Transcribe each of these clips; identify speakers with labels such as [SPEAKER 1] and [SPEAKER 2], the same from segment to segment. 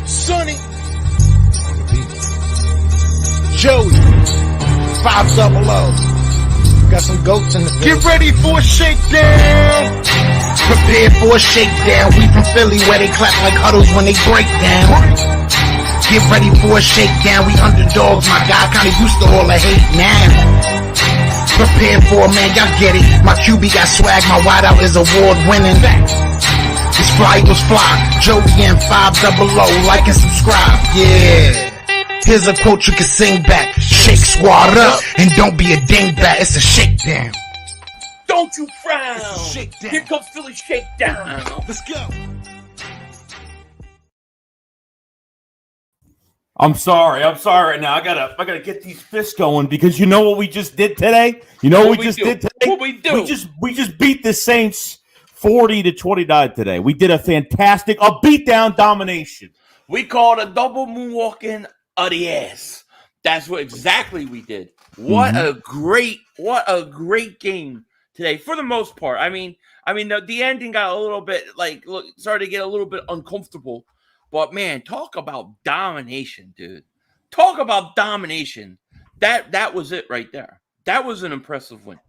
[SPEAKER 1] Sonny, Joey, 500. Got some goats in the field. Get ready for a shakedown. Prepare for a shakedown. We from Philly where they clap like huddles when they break down. Get ready for a shakedown. We underdogs, my guy. Kinda used to all the hate now. Prepare for it, man. Y'all get it. My QB got swag. My wideout is award winning. This fly was fly. Joey and 500. Like and subscribe. Yeah. Here's a quote you can sing back. Shake squad up and don't be a dingbat. It's a shakedown.
[SPEAKER 2] Don't you frown.
[SPEAKER 1] Shakedown.
[SPEAKER 2] Here comes Philly Shakedown.
[SPEAKER 1] Let's go.
[SPEAKER 3] I'm sorry right now. I gotta get these fists going because you know what we just did today? You know what we just did today?
[SPEAKER 2] What we do?
[SPEAKER 3] We just beat the Saints 40-29 today. We did a beatdown domination.
[SPEAKER 2] We called a double moonwalking of the ass. That's what exactly we did. What a great game today for the most part. I mean the ending got a little bit started to get a little bit uncomfortable. But man, talk about domination, dude. Talk about domination. That was it right there. That was an impressive win.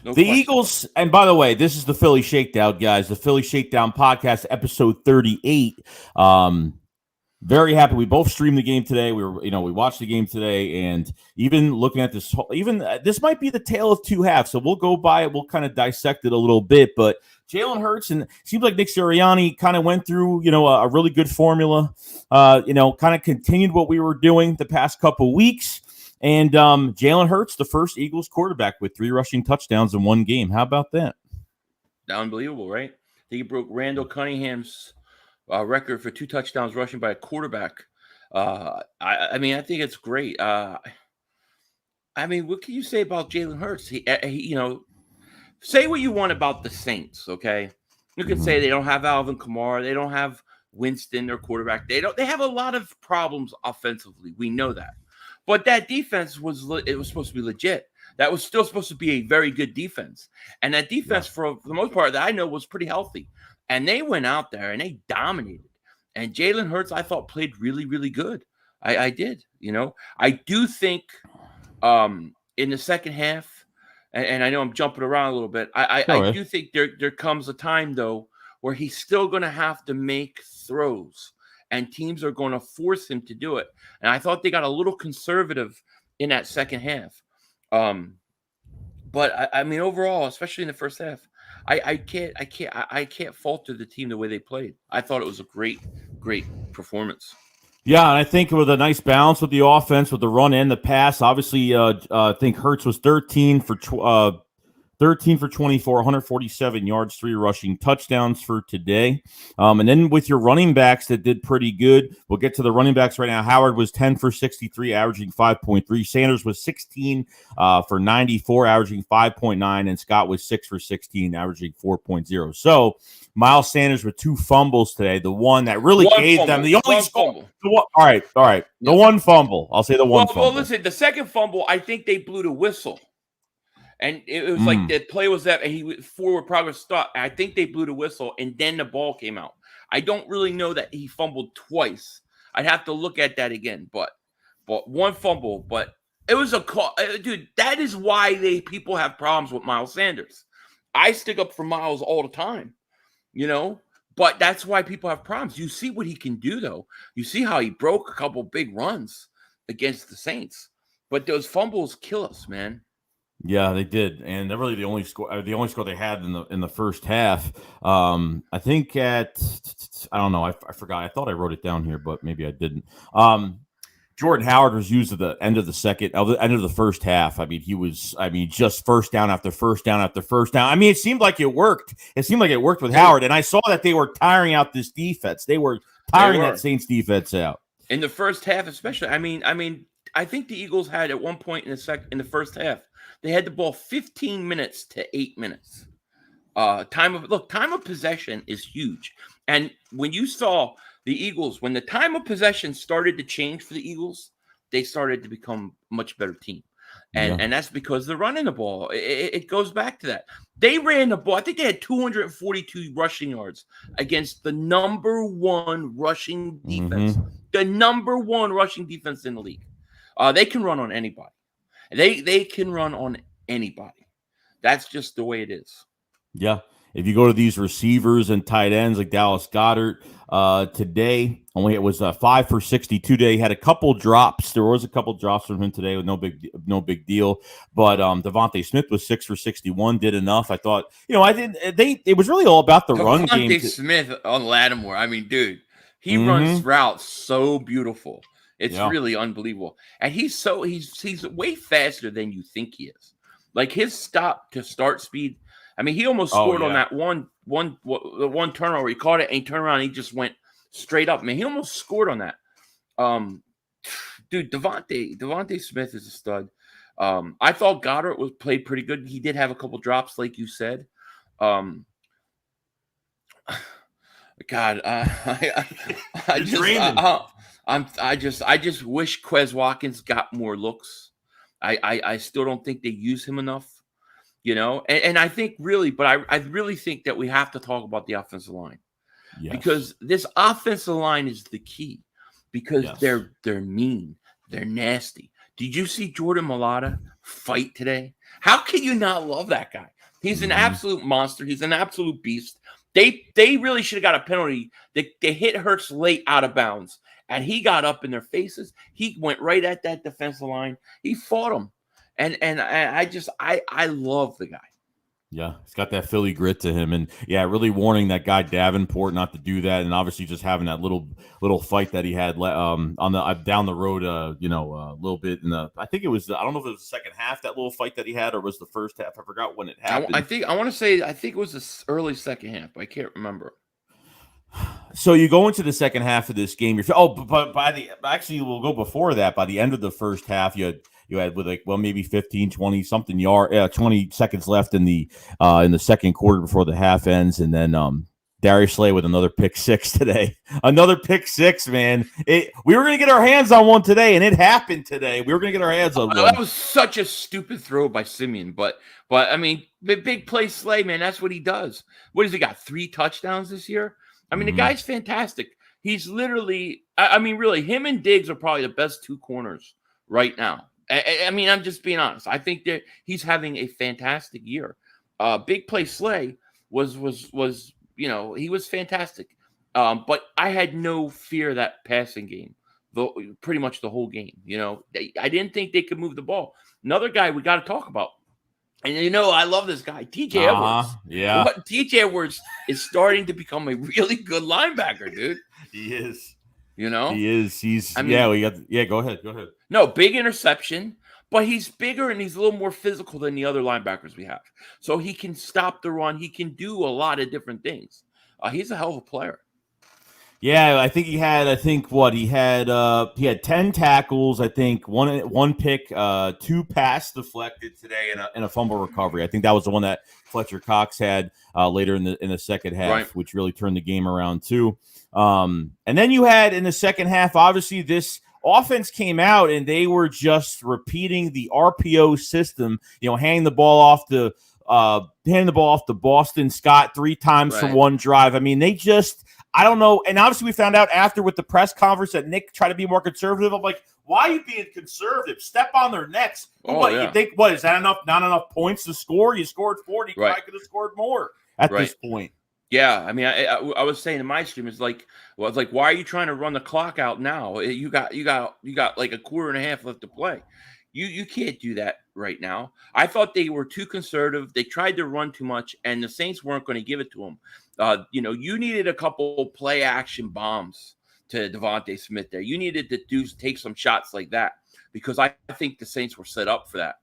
[SPEAKER 2] No
[SPEAKER 3] the
[SPEAKER 2] question.
[SPEAKER 3] Eagles, and by the way, this is the Philly Shakedown, guys. The Philly Shakedown podcast, episode 38. Very happy. We both streamed the game today. We watched the game today, and even looking at this, this might be the tale of two halves. So we'll go by it. We'll kind of dissect it a little bit. But Jalen Hurts, and it seems like Nick Sirianni kind of went through, a really good formula. Kind of continued what we were doing the past couple weeks. And Jalen Hurts, the first Eagles quarterback with 3 rushing touchdowns in one game. How about that?
[SPEAKER 2] Unbelievable, right? He broke Randall Cunningham's record for 2 touchdowns rushing by a quarterback. I think it's great. What can you say about Jalen Hurts? He say what you want about the Saints, okay? You can say they don't have Alvin Kamara, they don't have Winston, their quarterback. They have a lot of problems offensively. We know that. But that defense was supposed to be legit. That was still supposed to be a very good defense. And that defense, for the most part, that I know was pretty healthy. And they went out there and they dominated. And Jalen Hurts, I thought, played really, really good. I did. I do think in the second half, and I know I'm jumping around a little bit. I do think there comes a time, though, where he's still going to have to make throws. And teams are going to force him to do it. And I thought they got a little conservative in that second half. But overall, especially in the first half, I can't falter the team the way they played. I thought it was a great performance. Yeah,
[SPEAKER 3] and I think with a nice balance with the offense, with the run and the pass. Obviously, I think Hurts was 13 for 24, 147 yards, 3 rushing touchdowns for today. And then with your running backs that did pretty good, we'll get to the running backs right now. Howard was 10 for 63, averaging 5.3. Sanders was 16 for 94, averaging 5.9. And Scott was 6 for 16, averaging 4.0. So Miles Sanders with 2 fumbles today. The one that really gave them the only fumble. All right. The one fumble. I'll say the one fumble.
[SPEAKER 2] Well, listen, the second fumble, I think they blew the whistle. And it was like the play was that forward progress stopped. I think they blew the whistle, and then the ball came out. I don't really know that he fumbled twice. I'd have to look at that again. But one fumble, but it was a call. Dude, that is why people have problems with Miles Sanders. I stick up for Miles all the time, but that's why people have problems. You see what he can do, though. You see how he broke a couple big runs against the Saints. But those fumbles kill us, man.
[SPEAKER 3] Yeah, they did, and they're really the only score they had in the first half. I think I don't know. I forgot. I thought I wrote it down here, but maybe I didn't. Jordan Howard was used at the end of the first half. He was just first down after first down after first down. It seemed like it worked. It seemed like it worked with Howard, and I saw that they were tiring out this defense. They were tiring that Saints defense out
[SPEAKER 2] in the first half, especially. I think the Eagles had at one point in the first half. They had the ball 15 minutes to 8 minutes. Time of possession is huge. And when you saw the Eagles, when the time of possession started to change for the Eagles, they started to become a much better team. And that's because they're running the ball. It goes back to that. They ran the ball. I think they had 242 rushing yards against the number one rushing defense. The number one rushing defense in the league. They can run on anybody. They can run on anybody. That's just the way it is.
[SPEAKER 3] Yeah. If you go to these receivers and tight ends like Dallas Goedert today, it was 5 for 62 today. He had a couple drops. There was a couple drops from him today with no big deal. But Devontae Smith was 6 for 61, did enough. I thought, it was really all about the run game.
[SPEAKER 2] Devontae Smith on Lattimore. I mean, dude, he runs routes so beautiful. It's really unbelievable. And he's way faster than you think he is. Like his stop to start speed. I mean, he almost scored on that one turnover where he caught it and he turned around and he just went straight up. Man, he almost scored on that. Dude, Devontae Smith is a stud. I thought Goddard played pretty good. He did have a couple drops, like you said. God, I just wish Quez Watkins got more looks. I still don't think they use him enough. And I think really, but I really think that we have to talk about the offensive line because this offensive line is the key because they're mean, they're nasty. Did you see Jordan Mailata fight today? How can you not love that guy? He's an absolute monster. He's an absolute beast. They really should have got a penalty. They hit Hurts late out of bounds, and he got up in their faces. He went right at that defensive line. He fought him. And I love the guy.
[SPEAKER 3] Yeah, he's got that Philly grit to him, and really warning that guy Davenport not to do that, and obviously just having that little fight that he had on the down the road, a little bit in the. I think it was. I don't know if it was the second half, that little fight that he had, or was the first half. I forgot when it happened.
[SPEAKER 2] I think it was the early second half. I can't remember.
[SPEAKER 3] So you go into the second half of this game. But we'll go before that. By the end of the first half, you had with maybe 15, 20 something 20 seconds left in the second quarter before the half ends, and then Darius Slay with another pick six today. Another pick six, man. We were gonna get our hands on one today, and it happened today. We were gonna get our hands on one.
[SPEAKER 2] That was such a stupid throw by Simeon, but I mean, big play Slay, man. That's what he does. What has he got? 3 touchdowns this year? I mean, the guy's fantastic. He's literally, I mean, really, him and Diggs are probably the best 2 corners right now. I mean, I'm just being honest. I think that he's having a fantastic year. Big play Slay was he was fantastic. But I had no fear that passing game, pretty much the whole game. I didn't think they could move the ball. Another guy we got to talk about. And I love this guy, TJ Edwards.
[SPEAKER 3] Yeah.
[SPEAKER 2] TJ Edwards is starting to become a really good linebacker, dude.
[SPEAKER 3] He is.
[SPEAKER 2] He
[SPEAKER 3] is. He's. Go ahead.
[SPEAKER 2] No, big interception, but he's bigger and he's a little more physical than the other linebackers we have. So he can stop the run. He can do a lot of different things. He's a hell of a player.
[SPEAKER 3] Yeah, I think he had. He had 10 tackles. I think one pick, 2 pass deflected today, and a fumble recovery. I think that was the one that Fletcher Cox had later in the second half, which really turned the game around too. And then you had in the second half, obviously this offense came out and they were just repeating the RPO system. Handing the ball off to Boston Scott 3 times for one drive. I mean, they just. I don't know. And obviously we found out after with the press conference that Nick tried to be more conservative. I'm like, why are you being conservative? Step on their necks. You think, is that enough? Not enough points to score? You scored 40. You probably could have scored more at this point.
[SPEAKER 2] Yeah. I mean, I was saying in my stream, it's like, why are you trying to run the clock out now? You got like a quarter and a half left to play. You can't do that right now. I thought they were too conservative. They tried to run too much, and the Saints weren't going to give it to them. You needed a couple play action bombs to Devontae Smith there. You needed to take some shots like that because I think the Saints were set up for that.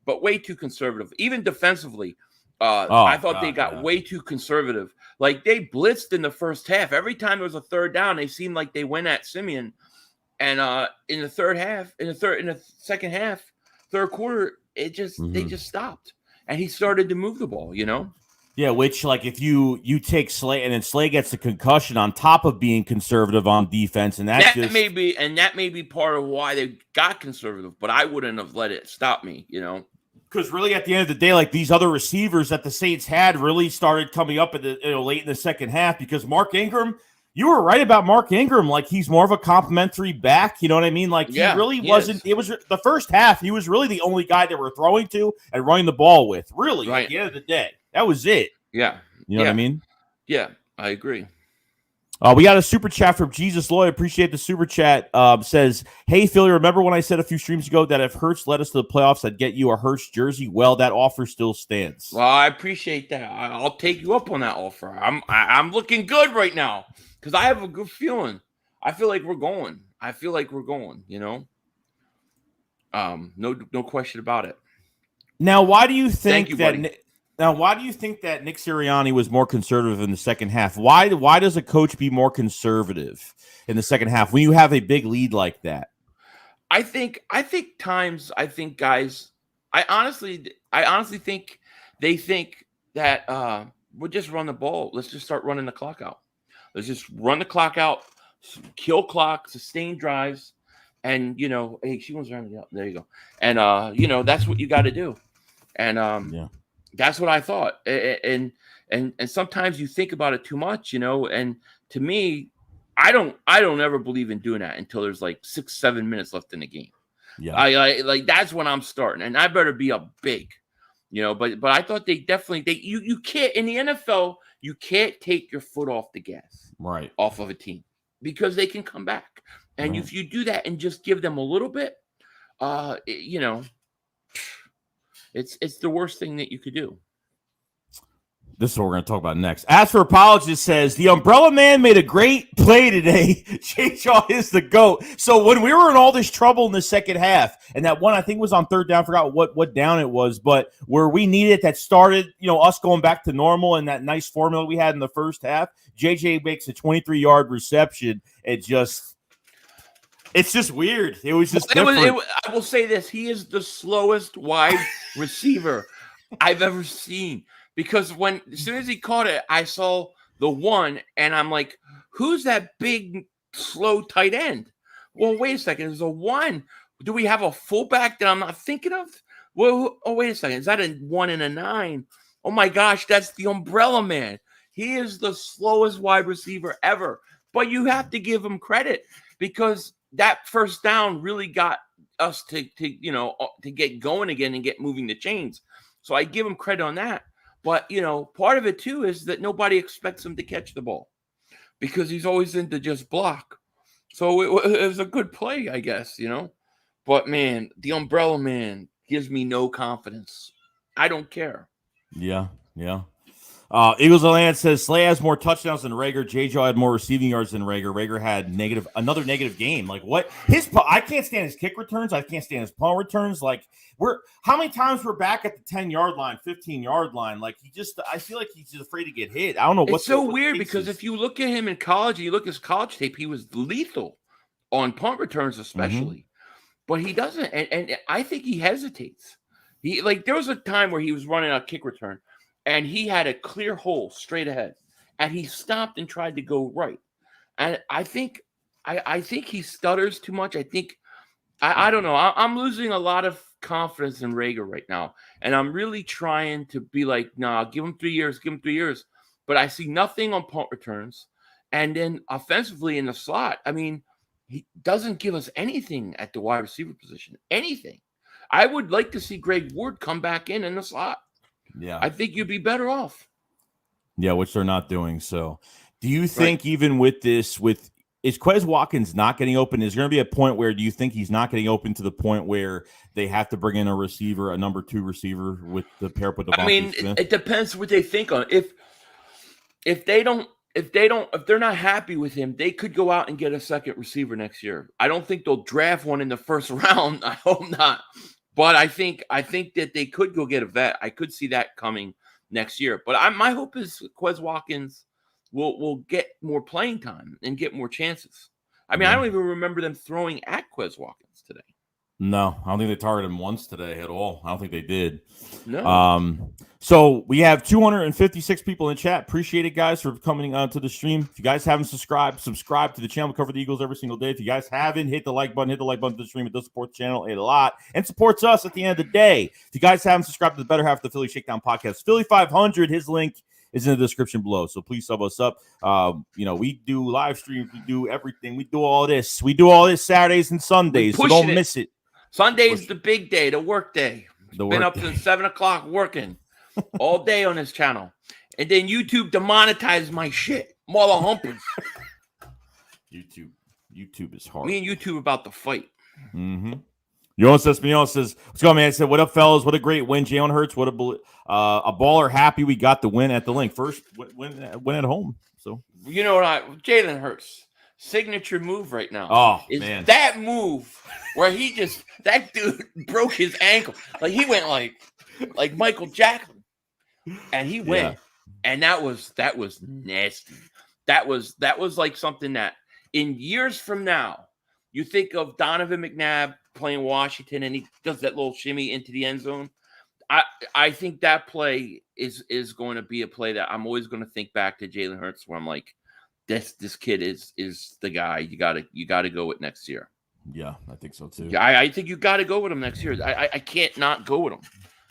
[SPEAKER 2] But way too conservative. Even defensively, I thought they got way too conservative. Like they blitzed in the first half. Every time there was a third down, they seemed like they went at Simeon. And in the second half, third quarter, they just stopped, and he started to move the ball.
[SPEAKER 3] Yeah, which like if you take Slay and then Slay gets the concussion on top of being conservative on defense, and
[SPEAKER 2] that may be part of why they got conservative, but I wouldn't have let it stop me,
[SPEAKER 3] because really at the end of the day, like these other receivers that the Saints had really started coming up late in the second half because Mark Ingram. You were right about Mark Ingram. Like he's more of a complimentary back. You know what I mean? Like he really wasn't. It was the first half. He was really the only guy that we're throwing to and running the ball with. Really,
[SPEAKER 2] right.
[SPEAKER 3] At the end of the day, that was it.
[SPEAKER 2] Yeah,
[SPEAKER 3] you know what I mean.
[SPEAKER 2] Yeah, I agree.
[SPEAKER 3] We got a super chat from Jesus Lloyd. Appreciate the super chat. Says, "Hey Philly, remember when I said a few streams ago that if Hurts led us to the playoffs, I'd get you a Hurts jersey? Well, that offer still stands."
[SPEAKER 2] Well, I appreciate that. I'll take you up on that offer. I'm looking good right now because I have a good feeling. I feel like we're going. No question about it.
[SPEAKER 3] Now, why do you think
[SPEAKER 2] buddy.
[SPEAKER 3] Now, why do you think that Nick Sirianni was more conservative in the second half? Why does a coach be more conservative in the second half when you have a big lead like that?
[SPEAKER 2] I think guys, I honestly think they think that we'll just run the ball. Let's just start running the clock out. Let's just run the clock out, kill clock, sustain drives, and hey, she was running out. There you go. And that's what you got to do. And that's what I thought. And sometimes you think about it too much, and to me, I don't ever believe in doing that until there's like 6-7 minutes left in the game.
[SPEAKER 3] Yeah.
[SPEAKER 2] I like that's when I'm starting, and I better be up big, but I thought they definitely you can't in the NFL, you can't take your foot off the gas off of a team because they can come back. And if you do that and just give them a little bit, it's the worst thing that you could do.
[SPEAKER 3] This is what we're going to talk about next. As for Apologist says, the Umbrella Man made a great play today. J-Jaw is the GOAT. So when we were in all this trouble in the second half, and that one I think was on third down, I forgot what down it was, but where we needed that started, us going back to normal and that nice formula we had in the first half, JJ makes a 23-yard reception. It's just weird. It was just different.
[SPEAKER 2] I will say this. He is the slowest wide receiver I've ever seen. Because as soon as he caught it, I saw the one, and I'm like, who's that big, slow tight end? Well, wait a second. There's a one. Do we have a fullback that I'm not thinking of? Well, wait a second. Is that a 1 and a 9? Oh, my gosh, that's the Umbrella Man. He is the slowest wide receiver ever. But you have to give him credit because that first down really got us to get going again and get moving the chains. So I give him credit on that. But, part of it, too, is that nobody expects him to catch the ball because he's always in to just block. So it was a good play, I guess, But, man, the Umbrella Man gives me no confidence. I don't care.
[SPEAKER 3] Yeah. Eagles Land says Slay has more touchdowns than Rager. J-Jaw had more receiving yards than Rager. Rager had another negative game. Like what? I can't stand his kick returns. I can't stand his punt returns. Like how many times we're back at the 10-yard line, 15-yard line? Like I feel like he's just afraid to get hit. I don't know.
[SPEAKER 2] It's so weird because if you look at him in college, and you look at his college tape, he was lethal on punt returns, especially. But he doesn't, and I think he hesitates. There was a time where he was running a kick return. And he had a clear hole straight ahead, and he stopped and tried to go right. And I think he stutters too much. I don't know. I'm losing a lot of confidence in Rager right now, and I'm really trying to be like, nah, give him 3 years, But I see nothing on punt returns, and then offensively in the slot, I mean, he doesn't give us anything at the wide receiver position. Anything. I would like to see Greg Ward come back in the slot.
[SPEAKER 3] Yeah,
[SPEAKER 2] I think you'd be better off.
[SPEAKER 3] Yeah, which they're not doing. So, do you think even with this, is Quez Watkins not getting open? Is there going to be a point where do you think he's not getting open to the point where they have to bring in a receiver, a number 2 receiver with the pair with the?
[SPEAKER 2] I mean, it depends what they think on. If they're not happy with him, they could go out and get a second receiver next year. I don't think they'll draft one in the first round. I hope not. But I think that they could go get a vet. I could see that coming next year. But my hope is Quez Watkins will get more playing time and get more chances. I mean, I don't even remember them throwing at Quez Watkins today.
[SPEAKER 3] No, I don't think they targeted him once today at all. I don't think they did.
[SPEAKER 2] No.
[SPEAKER 3] So we have 256 people in chat. Appreciate it, guys, for coming on to the stream. If you guys haven't subscribed to the channel. We cover the Eagles every single day. If you guys haven't, hit the like button. Hit the like button to the stream. It does support the channel a lot and supports us at the end of the day. If you guys haven't subscribed to the better half of the Philly Shakedown podcast, Philly 500, his link is in the description below. So please sub us up. We do live streams. We do everything. We do all this. We do all this Saturdays and Sundays. So don't miss it.
[SPEAKER 2] Sunday's the big day, the work day. Been up since 7 o'clock working all day on this channel. And then YouTube demonetized my shit. Mother humpers.
[SPEAKER 3] YouTube is hard.
[SPEAKER 2] Me and YouTube about to fight.
[SPEAKER 3] Mm-hmm. Jonas Espinal says, "What's going on, man?" I said, "What up, fellas? What a great win, Jalen Hurts. What a baller. Happy we got the win at the link. First win at home. So
[SPEAKER 2] you know what? Jalen Hurts signature move right now.
[SPEAKER 3] Oh
[SPEAKER 2] is
[SPEAKER 3] man,
[SPEAKER 2] that move where that dude broke his ankle. Like he went like Michael Jackson, and he went, and that was nasty. That was like something that in years from now, you think of Donovan McNabb playing Washington, and he does that little shimmy into the end zone. I think that play is going to be a play that I'm always going to think back to Jalen Hurts, where I'm like, this kid is the guy you gotta go with next year.
[SPEAKER 3] Yeah, I think so too.
[SPEAKER 2] Yeah, I think you gotta go with him next year. I can't not go with him.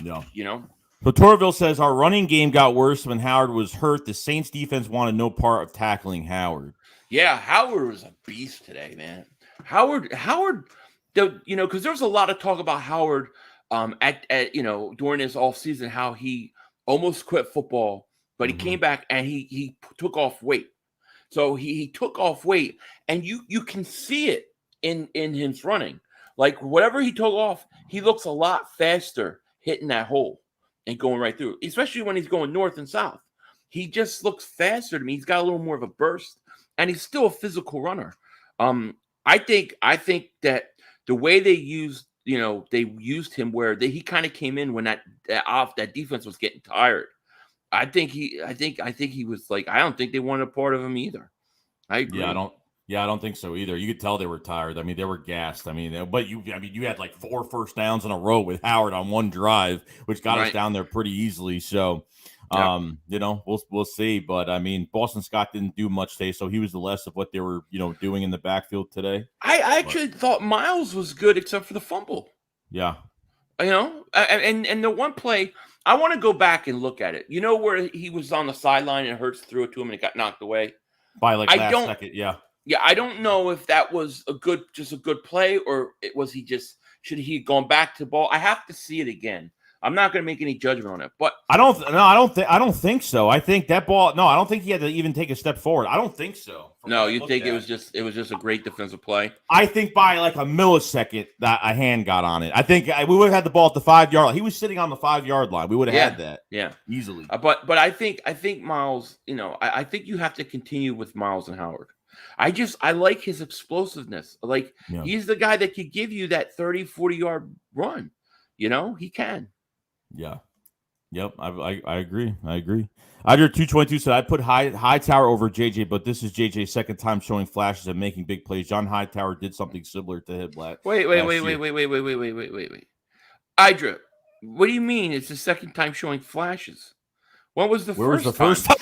[SPEAKER 3] No,
[SPEAKER 2] you know.
[SPEAKER 3] So Torville says our running game got worse when Howard was hurt. The Saints defense wanted no part of tackling Howard.
[SPEAKER 2] Yeah, Howard was a beast today, man. Howard, because there was a lot of talk about Howard during his off season, how he almost quit football, but he came back and he took off weight. So he took off weight, and you can see it in his running. Like whatever he took off, he looks a lot faster hitting that hole and going right through, especially when he's going north and south. He just looks faster to me. He's got a little more of a burst, and he's still a physical runner. I think that the way they used him where he kind of came in when that defense was getting tired. I think he was like, I don't think they wanted a part of him either. I agree.
[SPEAKER 3] I don't think so either. You could tell they were tired. I mean, they were gassed. I mean, but you had like 4 first downs in a row with Howard on one drive, which got us down there pretty easily. So, we'll see. But I mean, Boston Scott didn't do much today, so he was the less of what they were, doing in the backfield today.
[SPEAKER 2] I actually thought Miles was good, except for the fumble.
[SPEAKER 3] Yeah.
[SPEAKER 2] And the one play, I want to go back and look at it. You know where he was on the sideline and Hurts threw it to him and it got knocked away?
[SPEAKER 3] By last second, yeah.
[SPEAKER 2] Yeah, I don't know if that was a good play, or should he have gone back to the ball? I have to see it again. I'm not going to make any judgment on it, but
[SPEAKER 3] I don't think so. I think that ball. No, I don't think he had to even take a step forward. I don't think so.
[SPEAKER 2] No, you think it was just a great defensive play?
[SPEAKER 3] I think by like a millisecond that a hand got on it. I think we would have had the ball at the 5-yard line. He was sitting on the 5-yard line. We would have had that. Easily.
[SPEAKER 2] But I think Miles. I think you have to continue with Miles and Howard. I like his explosiveness. Like he's the guy that could give you that 30, 40-yard run. He can.
[SPEAKER 3] Yeah. Yep. I agree. Idra 222 said I put Hightower over JJ, but this is JJ's second time showing flashes and making big plays. John Hightower did something similar to him last.
[SPEAKER 2] Wait. Idra, what do you mean it's the second time showing flashes? When was the first time?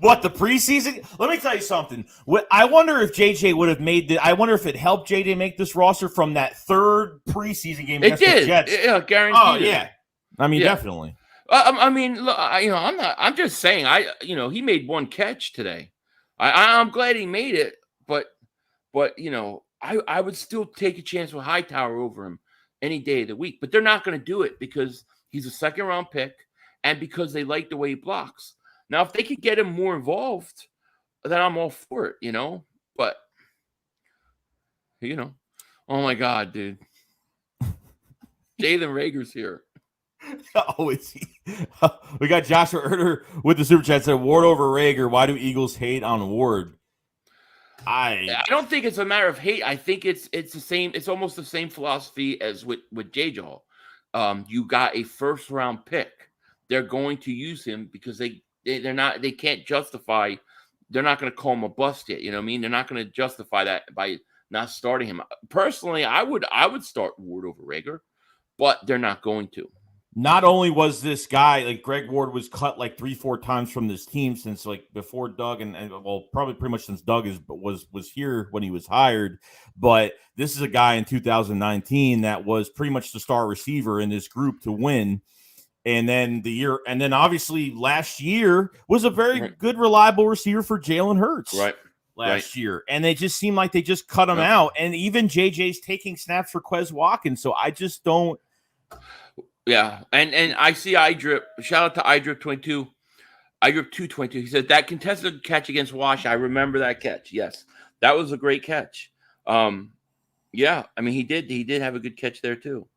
[SPEAKER 3] What, the preseason? Let me tell you something. I wonder if JJ would have I wonder if it helped JJ make this roster from that third preseason game against the Jets.
[SPEAKER 2] Yeah, guaranteed.
[SPEAKER 3] Oh, yeah. I mean, definitely.
[SPEAKER 2] I mean, look, I'm just saying, he made one catch today. I'm glad he made it, but I would still take a chance with Hightower over him any day of the week. But they're not going to do it because he's a second-round pick and because they like the way he blocks. Now, if they could get him more involved, then I'm all for it, But, oh, my God, dude. Jalen Rager's here.
[SPEAKER 3] Oh, is he? We got Joshua Erder with the super chat said, Ward over Rager. Why do Eagles hate on Ward?
[SPEAKER 2] I don't think it's a matter of hate. I think it's the same. It's almost the same philosophy as with J-Jaw. You got a first-round pick. They're going to use him because they can't justify. They're not going to call him a bust yet. You know what I mean? They're not going to justify that by not starting him. Personally, I would start Ward over Rager, but they're not going to.
[SPEAKER 3] Not only was this guy, like Greg Ward, was cut like 3-4 times from this team since like before Doug and well, probably pretty much since Doug was here when he was hired, but this is a guy in 2019 that was pretty much the star receiver in this group to win. And then obviously last year was a very good, reliable receiver for Jalen Hurts.
[SPEAKER 2] Right.
[SPEAKER 3] Last year. And they just seemed like they just cut him out. And even JJ's taking snaps for Quez Watkins. So I just don't.
[SPEAKER 2] Yeah. And I see iDrip. Shout out to iDrip 22. iDrip 222. He said that contested catch against Wash. I remember that catch. Yes. That was a great catch. Yeah. I mean, he did have a good catch there too.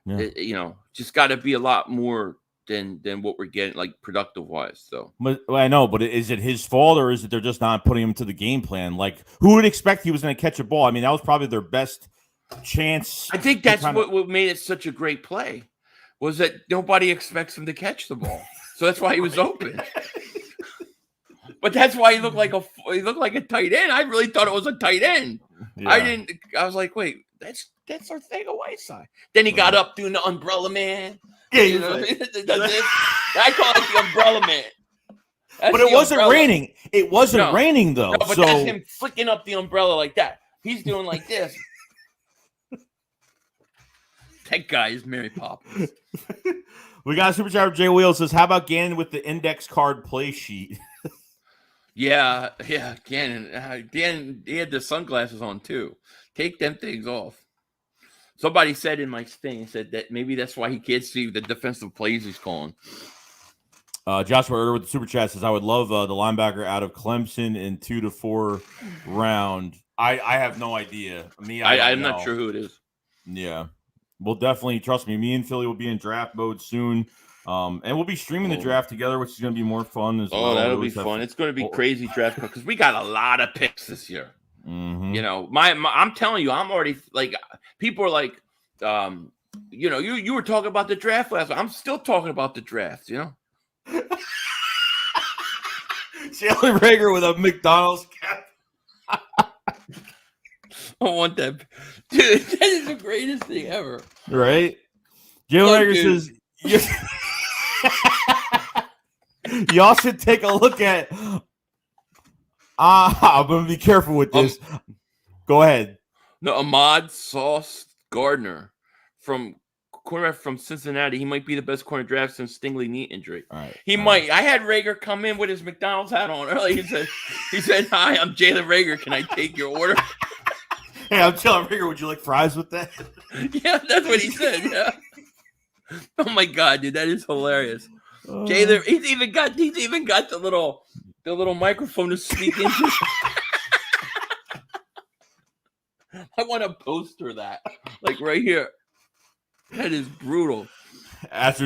[SPEAKER 2] Yeah. Just got to be a lot more than what we're getting, like productive wise. So,
[SPEAKER 3] but I know, but is it his fault or is it they're just not putting him to the game plan? Like, who would expect he was going to catch a ball? I mean, that was probably their best chance.
[SPEAKER 2] I think that's what made it such a great play, was that nobody expects him to catch the ball, so that's why he was open. But that's why he looked like a tight end. I really thought it was a tight end. Yeah. I was like, wait, that's our thing of Whiteside. Then he got up doing the umbrella man.
[SPEAKER 3] Yeah,
[SPEAKER 2] I call it the umbrella man.
[SPEAKER 3] But it wasn't raining. It wasn't raining though.
[SPEAKER 2] No, but that's him flicking up the umbrella like that. He's doing like this. That guy is Mary Poppins.
[SPEAKER 3] We got a super chat from Jay Wheels says, "How about Gannon with the index card play sheet?"
[SPEAKER 2] Yeah, Gannon. Gannon, he had the sunglasses on too. Take them things off. Somebody said in my thing, said that maybe that's why he can't see the defensive plays he's calling.
[SPEAKER 3] Joshua Erder with the super chat says, "I would love the linebacker out of Clemson in 2 to 4 round." I have no idea.
[SPEAKER 2] I'm not sure who it is.
[SPEAKER 3] Yeah, we'll definitely, trust me. Me and Philly will be in draft mode soon, and we'll be streaming the draft together, which is going to be more fun as well.
[SPEAKER 2] Oh, that'll be fun. It's going to be crazy draft because we got a lot of picks this year.
[SPEAKER 3] Mm-hmm.
[SPEAKER 2] I'm telling you, I'm already like, people are like, you were talking about the draft last week. I'm still talking about the draft, Jalen
[SPEAKER 3] Rager with a McDonald's cap.
[SPEAKER 2] I want that. Dude, that is the greatest thing ever.
[SPEAKER 3] Right? Jalen Rager says, y'all should take a look at. I'm going to be careful with this. Go ahead.
[SPEAKER 2] No, Ahmad Sauce Gardner cornerback from Cincinnati. He might be the best corner draft since Stingley knee injury.
[SPEAKER 3] All right.
[SPEAKER 2] He might. I had Rager come in with his McDonald's hat on earlier. He said, "Hi, I'm Jalen Rager. Can I take your order?"
[SPEAKER 3] Hey, I'm Jalen Rager. Would you like fries with that?
[SPEAKER 2] Yeah, that's what he said. Yeah. Oh my God, dude, that is hilarious. Jalen, he's even got the little microphone to speak into. I want to poster that, like right here. That is brutal.
[SPEAKER 3] After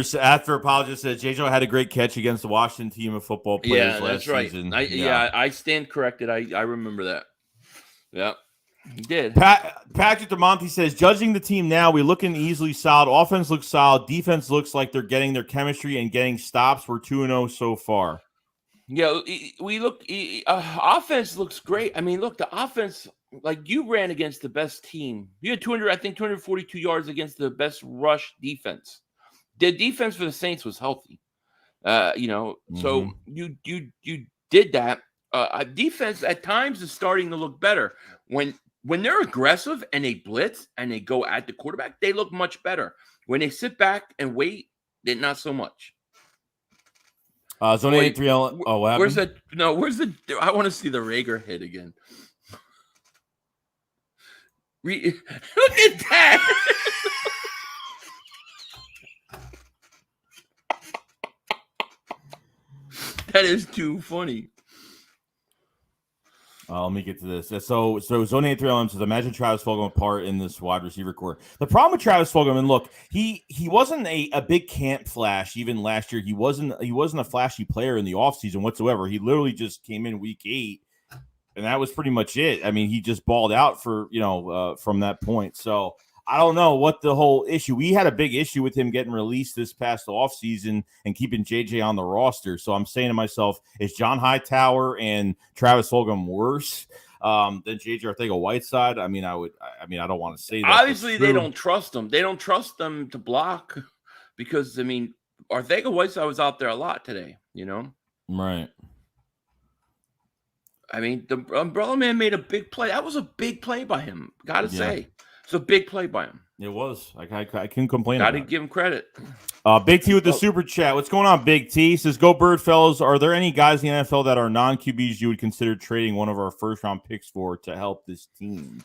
[SPEAKER 3] apologist said JJ had a great catch against the Washington team of football players last season.
[SPEAKER 2] I stand corrected. I remember that. Yeah, he did.
[SPEAKER 3] Patrick DeMonte says, judging the team now, we looking easily solid. Offense looks solid. Defense looks like they're getting their chemistry and getting stops. We're 2-0 so far.
[SPEAKER 2] Yeah, we look. Offense looks great. I mean, look, the offense. Like, you ran against the best team. You had 242 yards against the best rush defense. The defense for the Saints was healthy. So you did that. Defense at times is starting to look better. When they're aggressive and they blitz and they go at the quarterback, they look much better. When they sit back and wait, they're not so much.
[SPEAKER 3] Zone 83. Oh, what happened?
[SPEAKER 2] Where's that? No, where's the? I want to see the Rager hit again. Look at that. That is too funny.
[SPEAKER 3] Let me get to this. So Zone 83 says, imagine Travis Fulgham apart in this wide receiver core. The problem with Travis Fulgham, and look, he wasn't a big camp flash even last year. He wasn't a flashy player in the offseason whatsoever. He literally just came in week 8. And that was pretty much it. I mean, he just balled out from that point. So I don't know what the whole issue. We had a big issue with him getting released this past offseason and keeping JJ on the roster. So I'm saying to myself, is John Hightower and Travis Fulgham worse? than JJ Arcega-Whiteside. I mean, I don't want to say that.
[SPEAKER 2] Obviously, they don't trust them. They don't trust them to block because, I mean, Arcega-Whiteside was out there a lot today, you know?
[SPEAKER 3] Right.
[SPEAKER 2] I mean, the Umbrella Man made a big play. That was a big play by him. Got to say. It's a big play by him.
[SPEAKER 3] It was. I couldn't complain
[SPEAKER 2] Got
[SPEAKER 3] about
[SPEAKER 2] to give him credit.
[SPEAKER 3] Big T with the super chat. What's going on, Big T? He says, go Bird fellas. Are there any guys in the NFL that are non-QBs you would consider trading one of our first-round picks for to help this team?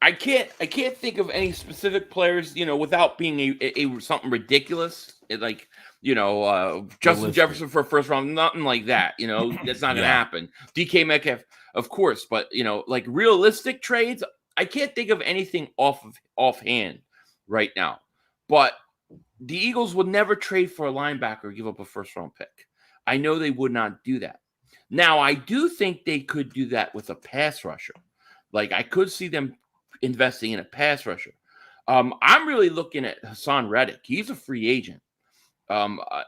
[SPEAKER 2] I can't think of any specific players, you know, without being a something ridiculous. Like, you know, Justin Jefferson for a first round, nothing like that. You know, that's not going to happen. DK Metcalf, of course, but, you know, like realistic trades, I can't think of anything offhand right now. But the Eagles would never trade for a linebacker or give up a first round pick. I know they would not do that. Now, I do think they could do that with a pass rusher. Like, I could see them investing in a pass rusher. I'm really looking at Hassan Reddick. He's a free agent.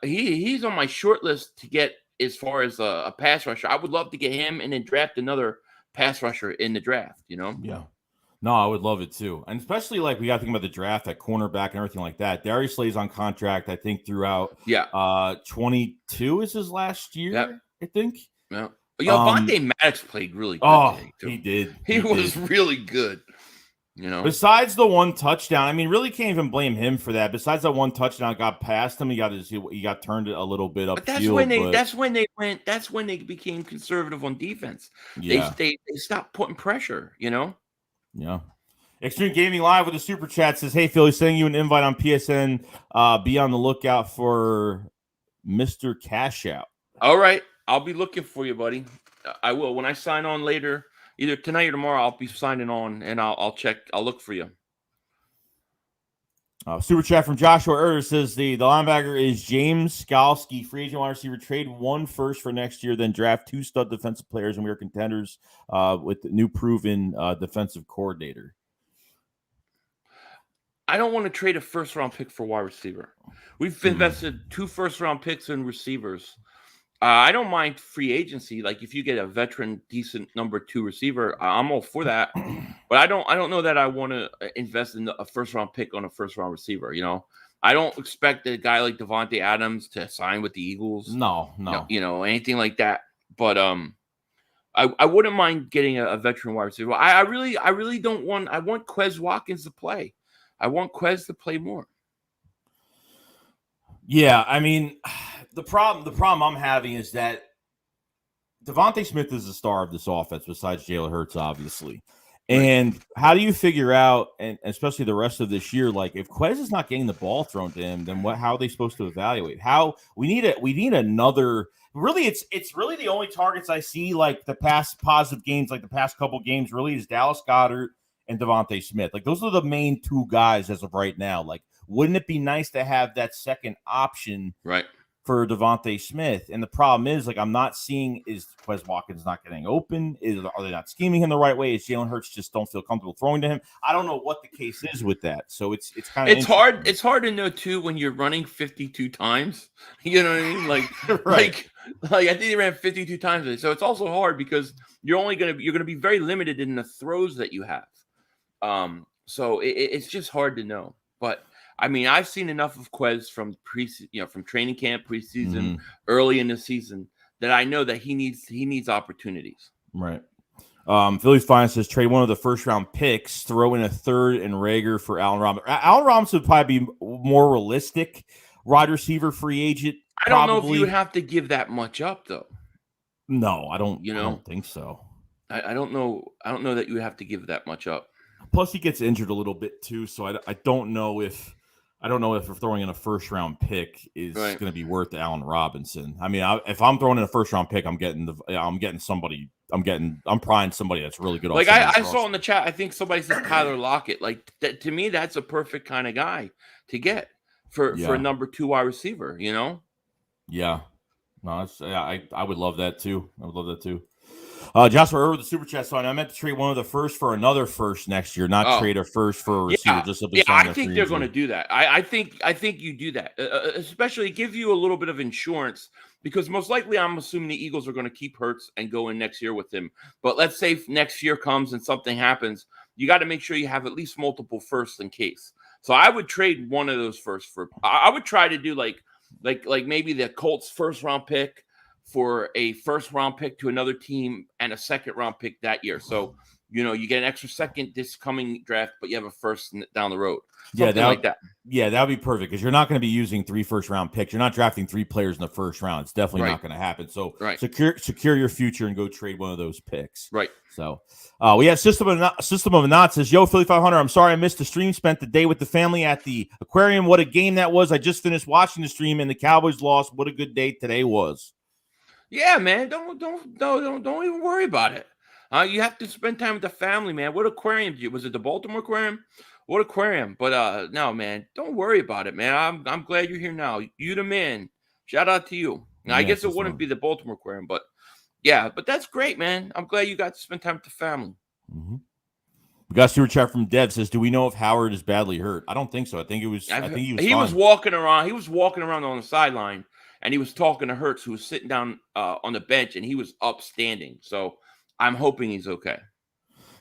[SPEAKER 2] He's on my short list to get as far as a pass rusher. I would love to get him and then draft another pass rusher in the draft, you know?
[SPEAKER 3] Yeah. No, I would love it too. And especially like we got to think about the draft at cornerback and everything like that. Darius Slay's on contract, I think, throughout 22 is his last year, I think.
[SPEAKER 2] Yeah. Vontae Maddox played really good today, too.
[SPEAKER 3] He did.
[SPEAKER 2] He was really good. You know,
[SPEAKER 3] besides the one touchdown, I mean, really can't even blame him for that. Besides that one touchdown, got past him. He got turned a little bit up.
[SPEAKER 2] But that's when they became conservative on defense.
[SPEAKER 3] Yeah.
[SPEAKER 2] They stopped putting pressure. You know.
[SPEAKER 3] Yeah. Extreme Gaming Live with a super chat says, "Hey Philly, sending you an invite on PSN. Be on the lookout for Mr. Cash Out."
[SPEAKER 2] All right, I'll be looking for you, buddy. I will when I sign on later. Either tonight or tomorrow, I'll be signing on, and I'll check. I'll look for you.
[SPEAKER 3] Super chat from Joshua Erder says the linebacker is James Skalski, free agent wide receiver. Trade 1 first for next year, then draft 2 stud defensive players, and we are contenders with the new proven defensive coordinator.
[SPEAKER 2] I don't want to trade a first-round pick for wide receiver. We've invested 2 first-round picks in receivers. I don't mind free agency. Like if you get a veteran, decent number 2 receiver, I'm all for that. But I don't know that I want to invest in a first round pick on a first round receiver. You know, I don't expect a guy like Devontae Adams to sign with the Eagles.
[SPEAKER 3] No,
[SPEAKER 2] you know, anything like that. But I wouldn't mind getting a veteran wide receiver. I really don't want. I want Quez Watkins to play. I want Quez to play more.
[SPEAKER 3] Yeah, I mean, the problem I'm having is that Devontae Smith is the star of this offense besides Jalen Hurts, obviously. And how do you figure out, and especially the rest of this year, like if Quez is not getting the ball thrown to him, then how are they supposed to evaluate? How we need another. Really, it's really the only targets I see like the past positive games, like the past couple games, really is Dallas Goedert and Devontae Smith. Like those are the main 2 guys as of right now. Like, wouldn't it be nice to have that second option,
[SPEAKER 2] right,
[SPEAKER 3] for Devontae Smith? And the problem is, like, I'm not seeing is Quez Watkins not getting open? Are they not scheming him the right way? Is Jalen Hurts just don't feel comfortable throwing to him? I don't know what the case is with that. So it's kind of
[SPEAKER 2] hard. It's hard to know too when you're running 52 times. You know what I mean? Like,
[SPEAKER 3] right.
[SPEAKER 2] like I think they ran 52 times today. So it's also hard because you're gonna be very limited in the throws that you have. So it's just hard to know. But I mean, I've seen enough of Quez from from training camp, preseason, early in the season, that I know that he needs opportunities.
[SPEAKER 3] Right. Philly's Finance says trade one of the first round picks, throw in a third and Rager for Allen Robinson. Allen Robinson would probably be more realistic wide receiver free agent.
[SPEAKER 2] I don't know if you would have to give that much up though.
[SPEAKER 3] No, I don't.
[SPEAKER 2] I
[SPEAKER 3] don't think so.
[SPEAKER 2] I don't know. I don't know that you would have to give that much up.
[SPEAKER 3] Plus, he gets injured a little bit too, so I don't know if throwing in a first round pick is going to be worth Allen Robinson. I mean, if I'm throwing in a first round pick, I'm prying somebody that's really good.
[SPEAKER 2] Like I saw in the chat, I think somebody said Tyler Lockett. Like that, to me, that's a perfect kind of guy to get for a number 2 wide receiver. You know?
[SPEAKER 3] Yeah. No, I would love that too. I would love that too. Joshua Irwin with the super chat sign. I meant to trade one of the first for another first next year, not trade a first for a receiver.
[SPEAKER 2] I think they're going to do that. I think you do that, especially give you a little bit of insurance because most likely I'm assuming the Eagles are going to keep Hurts and go in next year with him. But let's say if next year comes and something happens, you got to make sure you have at least multiple firsts in case. So I would trade one of those firsts for. I would try to do like maybe the Colts first round pick for a first round pick to another team and a second round pick that year. So you get an extra second this coming draft, but you have a first down the road. Something like that.
[SPEAKER 3] Yeah, that would be perfect because you're not going to be using 3 first-round picks. You're not drafting 3 players in the first round. It's definitely not going to happen. So secure your future and go trade one of those picks.
[SPEAKER 2] Right.
[SPEAKER 3] So we have System of a Knot says, "Yo, Philly 500, I'm sorry I missed the stream. Spent the day with the family at the aquarium. What a game that was. I just finished watching the stream and the Cowboys lost. What a good day today was."
[SPEAKER 2] Yeah, man. Don't even worry about it. You have to spend time with the family, man. What aquarium was it? The Baltimore Aquarium? What aquarium? But no, man, don't worry about it, man. I'm glad you're here now. You the man. Shout out to you. Now, I guess it wouldn't be the Baltimore Aquarium, but yeah, but that's great, man. I'm glad you got to spend time with the family.
[SPEAKER 3] Mm-hmm. We got a super chat from Dev says, "Do we know if Howard is badly hurt?" I don't think so. I think he was
[SPEAKER 2] walking around. He was walking around on the sideline, and he was talking to Hurts, who was sitting down on the bench, and he was upstanding. So I'm hoping he's okay.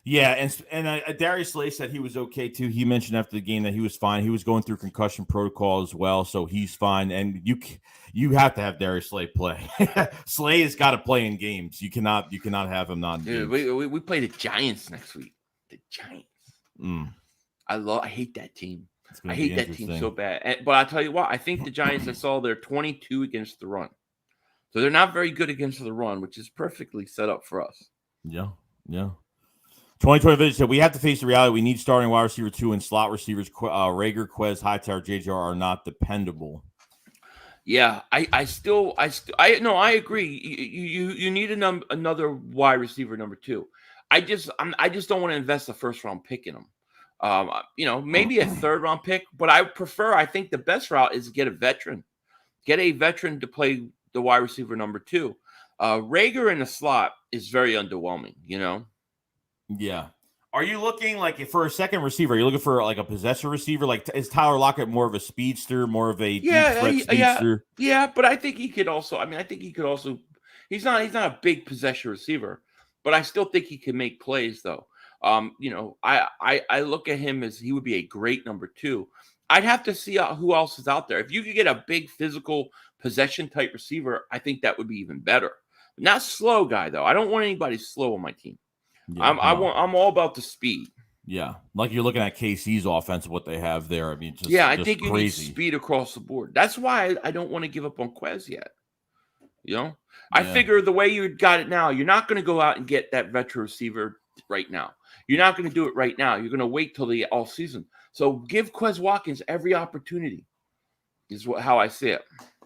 [SPEAKER 3] Yeah, and Darius Slay said he was okay too. He mentioned after the game that he was fine. He was going through concussion protocol as well, so he's fine. And you have to have Darius Slay play. Slay has got to play in games. You cannot have him not.
[SPEAKER 2] Dude, we play the Giants next week. The Giants. I hate that team. I hate that team so bad. But I'll tell you what, I think the Giants, I saw they're 22 against the run. So they're not very good against the run, which is perfectly set up for us.
[SPEAKER 3] Yeah. 2020 Vision said, "We have to face the reality. We need starting wide receiver 2 and slot receivers. Rager, Quez, Hightower, JJR are not dependable."
[SPEAKER 2] Yeah, I agree. You need another wide receiver number 2. I just don't want to invest a first round pick in them. Maybe a third round pick, but I think the best route is to get a veteran. Get a veteran to play the wide receiver number 2. Rager in the slot is very underwhelming,
[SPEAKER 3] Yeah. Are you looking for a second receiver? Are you looking for like a possessor receiver? Like, is Tyler Lockett more of a speedster, more of a deep threat speedster?
[SPEAKER 2] Yeah, but I think he could also. He's not a big possession receiver, but I still think he can make plays though. I look at him as he would be a great number 2. I'd have to see who else is out there. If you could get a big physical possession type receiver, I think that would be even better. Not slow guy though. I don't want anybody slow on my team. Yeah, I'm all about the speed.
[SPEAKER 3] Yeah, like you're looking at KC's offense, what they have there. I mean,
[SPEAKER 2] I think you need speed across the board. That's why I don't want to give up on Quez yet. I figure the way you got it now, you're not going to go out and get that veteran receiver right now. You're not going to do it right now. You're going to wait till the all season. So give Quez Watkins every opportunity. Is how I see it.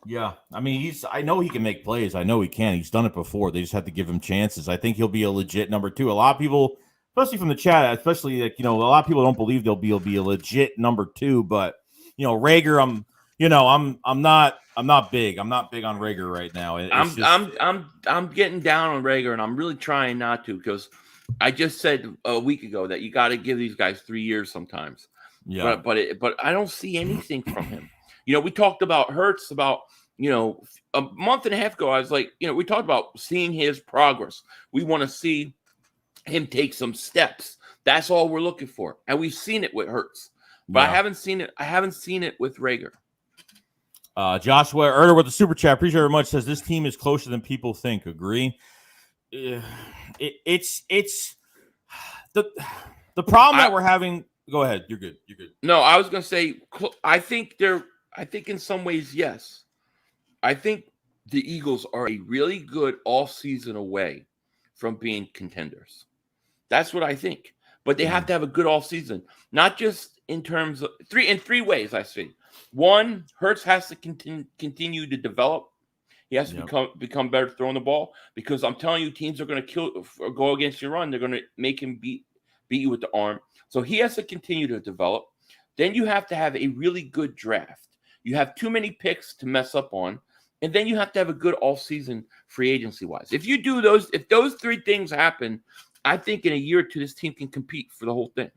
[SPEAKER 3] Yeah, I mean, I know he can make plays. I know he can. He's done it before. They just have to give him chances. I think he'll be a legit number 2. A lot of people, especially from the chat, especially a lot of people don't believe he'll be a legit number 2. But Rager, I'm not big. I'm not big on Rager right now.
[SPEAKER 2] I'm getting down on Rager, and I'm really trying not to because I just said a week ago that you got to give these guys 3 years sometimes. Yeah, but I don't see anything from him. We talked about Hurts about, a month and a half ago. I was like, we talked about seeing his progress. We want to see him take some steps. That's all we're looking for. And we've seen it with Hurts. But I haven't seen it with Rager.
[SPEAKER 3] Joshua Erder with the super chat. Appreciate it very much. Says this team is closer than people think. Agree. It's the problem that we're having. Go ahead. You're good.
[SPEAKER 2] No, I was going to say, I think in some ways, yes. I think the Eagles are a really good off-season away from being contenders. That's what I think. But they have to have a good off-season, not just in terms of three ways I see. One, Hurts has to continue to develop. He has to become better throwing the ball because I'm telling you, teams are going to kill or go against your run. They're going to make him beat you with the arm. So he has to continue to develop. Then you have to have a really good draft. You have too many picks to mess up on, and then you have to have a good all-season free agency-wise. If those 3 things happen, I think in a year or 2, this team can compete for the whole thing.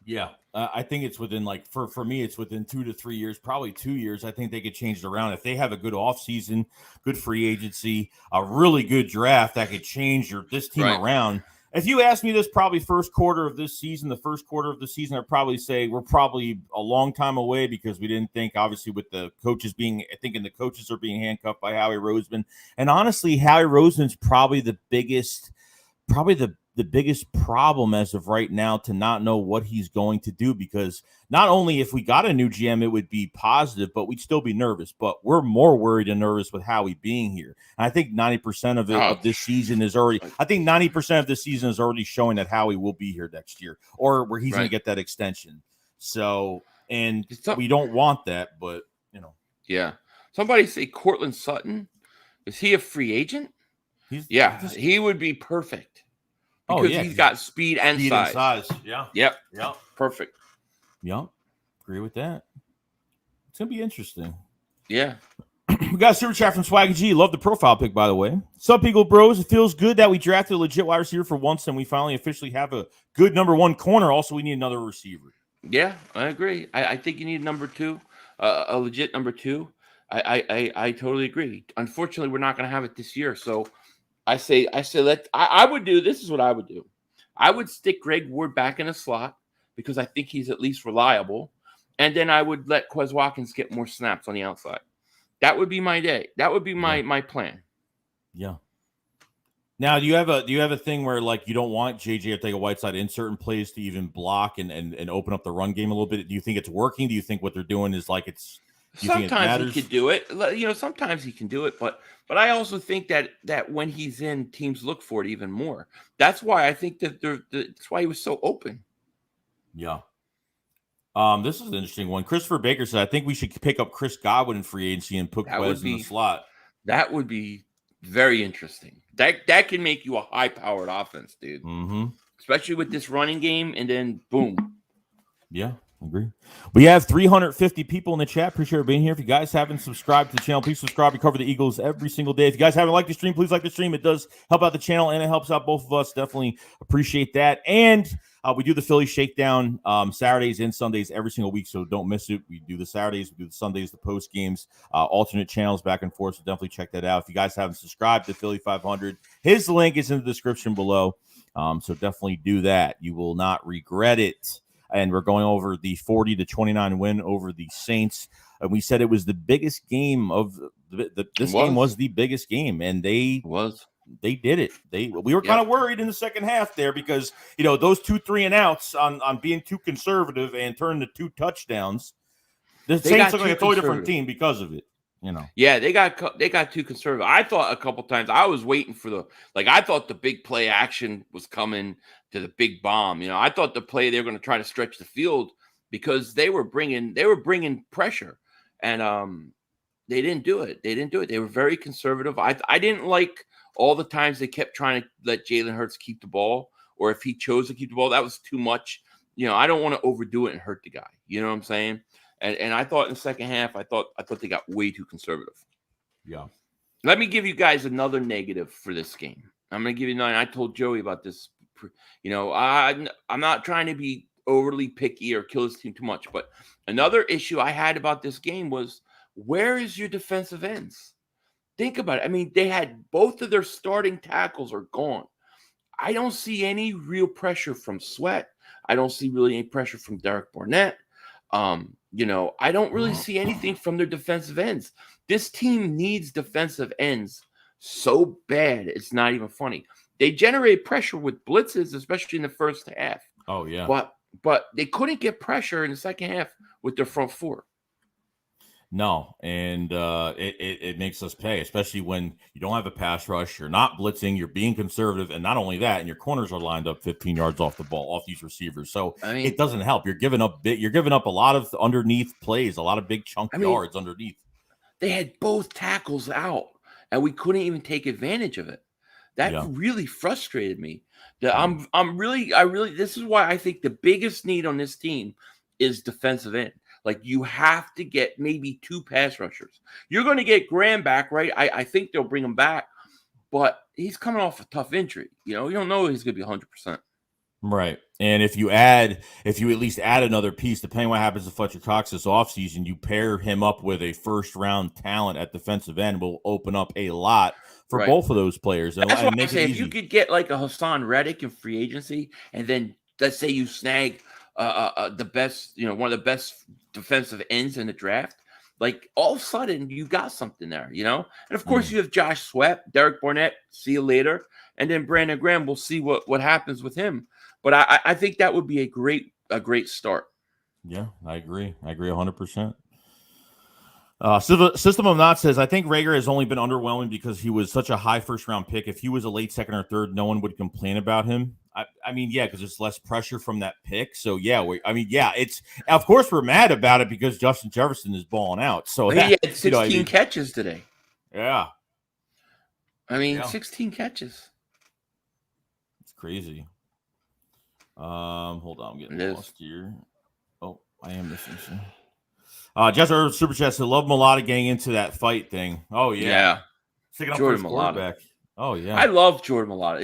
[SPEAKER 3] Yeah, I think it's within for me, it's within 2 to 3 years, probably 2 years. I think they could change it around if they have a good offseason, good free agency, a really good draft that could change this team
[SPEAKER 2] Right.
[SPEAKER 3] around. If you ask me this, probably first quarter of this season, the first quarter of the season, I'd probably say we're probably a long time away because we didn't think, obviously, with the coaches thinking the coaches are being handcuffed by Howie Roseman, and honestly, Howie Roseman's probably the biggest problem as of right now to not know what he's going to do, because not only if we got a new GM, it would be positive, but we'd still be nervous. But we're more worried and nervous with Howie being here. And I think 90% of this season is already, I think 90% of this season is already showing that Howie will be here next year, or where he's going to get that extension. So, and we don't want that, but
[SPEAKER 2] Yeah. Somebody say Cortland Sutton. Is he a free agent? He would be perfect. Because he's got speed and size.
[SPEAKER 3] Yeah.
[SPEAKER 2] Yep.
[SPEAKER 3] Yep.
[SPEAKER 2] Perfect.
[SPEAKER 3] Yep. Agree with that. It's going to be interesting.
[SPEAKER 2] Yeah.
[SPEAKER 3] We got a super chat from Swaggy G. Love the profile pic, by the way. Sup, Eagle Bros. It feels good that we drafted a legit wide receiver for once, and we finally officially have a good number one corner. Also, we need another receiver.
[SPEAKER 2] Yeah, I agree. I think you need number two, a legit number two. I totally agree. Unfortunately, we're not going to have it this year, so I say I would do. This is what I would do. I would stick Greg Ward back in a slot because I think he's at least reliable, and then I would let Quez Watkins get more snaps on the outside. That would be my day. That would be my plan.
[SPEAKER 3] Yeah. Now, do you have a thing where you don't want JJ Ortega-Whiteside in certain plays to even block and open up the run game a little bit? Do you think it's working? Do you think what they're doing is it's?
[SPEAKER 2] Sometimes he could do it. Sometimes he can do it, but I also think that when he's in, teams look for it even more. That's why I think that's why he was so open.
[SPEAKER 3] Yeah. This is an interesting one. Christopher Baker said, I think we should pick up Chris Godwin in free agency and put Quez in the slot.
[SPEAKER 2] That would be very interesting. That can make you a high-powered offense, dude.
[SPEAKER 3] Mm-hmm.
[SPEAKER 2] Especially with this running game, and then boom.
[SPEAKER 3] Yeah. Agree. We have 350 people in the chat. Appreciate you being here. If you guys haven't subscribed to the channel, please subscribe. We cover the Eagles every single day. If you guys haven't liked the stream, please like the stream. It does help out the channel, and it helps out both of us. Definitely appreciate that. And we do the Philly Shakedown Saturdays and Sundays every single week, so don't miss it. We do the Saturdays, we do the Sundays, the post games, alternate channels back and forth, so definitely check that out. If you guys haven't subscribed to Philly 500, his link is in the description below, so definitely do that. You will not regret it. And we're going over the 40-29 win over the Saints. And we said it was the biggest game of this game was the biggest game, and they did it. We were kind of worried in the second half there because those 2 3-and-outs on being too conservative and turning to 2 touchdowns. The Saints look like a totally different team because of it.
[SPEAKER 2] Yeah, they got too conservative. I thought a couple times I was waiting for I thought the big play action was coming to the big bomb. I thought the play they were going to try to stretch the field because they were bringing pressure, and they didn't do it. They were very conservative. I didn't like all the times they kept trying to let Jalen Hurts keep the ball, or if he chose to keep the ball, that was too much. I don't want to overdo it and hurt the guy. You know what I'm saying? And I thought in the second half, I thought they got way too conservative.
[SPEAKER 3] Yeah.
[SPEAKER 2] Let me give you guys another negative for this game. I'm going to give you 9. I told Joey about this. I'm not trying to be overly picky or kill this team too much, but another issue I had about this game was, where is your defensive ends? Think about it. I mean, they had both of their starting tackles are gone. I don't see any real pressure from Sweat. I don't see really any pressure from Derek Barnett. I don't really see anything from their defensive ends. This team needs defensive ends so bad, it's not even funny. They generate pressure with blitzes, especially in the first half.
[SPEAKER 3] Oh, yeah.
[SPEAKER 2] But they couldn't get pressure in the second half with their front four.
[SPEAKER 3] No, and it makes us pay, especially when you don't have a pass rush, you're not blitzing, you're being conservative, and not only that, and your corners are lined up 15 yards off the ball, off these receivers. So it doesn't help. You're giving up a lot of underneath plays, a lot of big chunk yards underneath.
[SPEAKER 2] They had both tackles out, and we couldn't even take advantage of it. That really frustrated me. This is why I think the biggest need on this team is defensive end. You have to get maybe 2 pass rushers. You're going to get Graham back, right? I think they'll bring him back, but he's coming off a tough injury. You don't know he's going to be 100%.
[SPEAKER 3] Right. And if you at least add another piece, depending on what happens to Fletcher Cox this offseason, you pair him up with a first-round talent at defensive end, will open up a lot for
[SPEAKER 2] Right.
[SPEAKER 3] both of those players and
[SPEAKER 2] That's why I
[SPEAKER 3] make it
[SPEAKER 2] say if
[SPEAKER 3] easy.
[SPEAKER 2] you could get like a Hassan Reddick in free agency, and then let's say you snag the best, one of the best defensive ends in the draft, like all of a sudden you got something there, And of course you have Josh Sweat, Derek Barnett, see you later, and then Brandon Graham. We'll see what happens with him, but I think that would be a great start.
[SPEAKER 3] Yeah, I agree. I agree 100%. System of Not says, I think Rager has only been underwhelming because he was such a high first-round pick. If he was a late second or third, no one would complain about him. I mean, yeah, because there's less pressure from that pick. So, yeah, it's of course we're mad about it because Justin Jefferson is balling out. So
[SPEAKER 2] he had 16 catches today.
[SPEAKER 3] Yeah.
[SPEAKER 2] 16 catches.
[SPEAKER 3] It's crazy. Hold on, I'm getting lost here. Oh, I am missing some. Jester Super Chat said, love Mulata getting into that fight thing. Oh, yeah. Sticking up for his quarterback. Oh, yeah.
[SPEAKER 2] I love Jordan Mulata.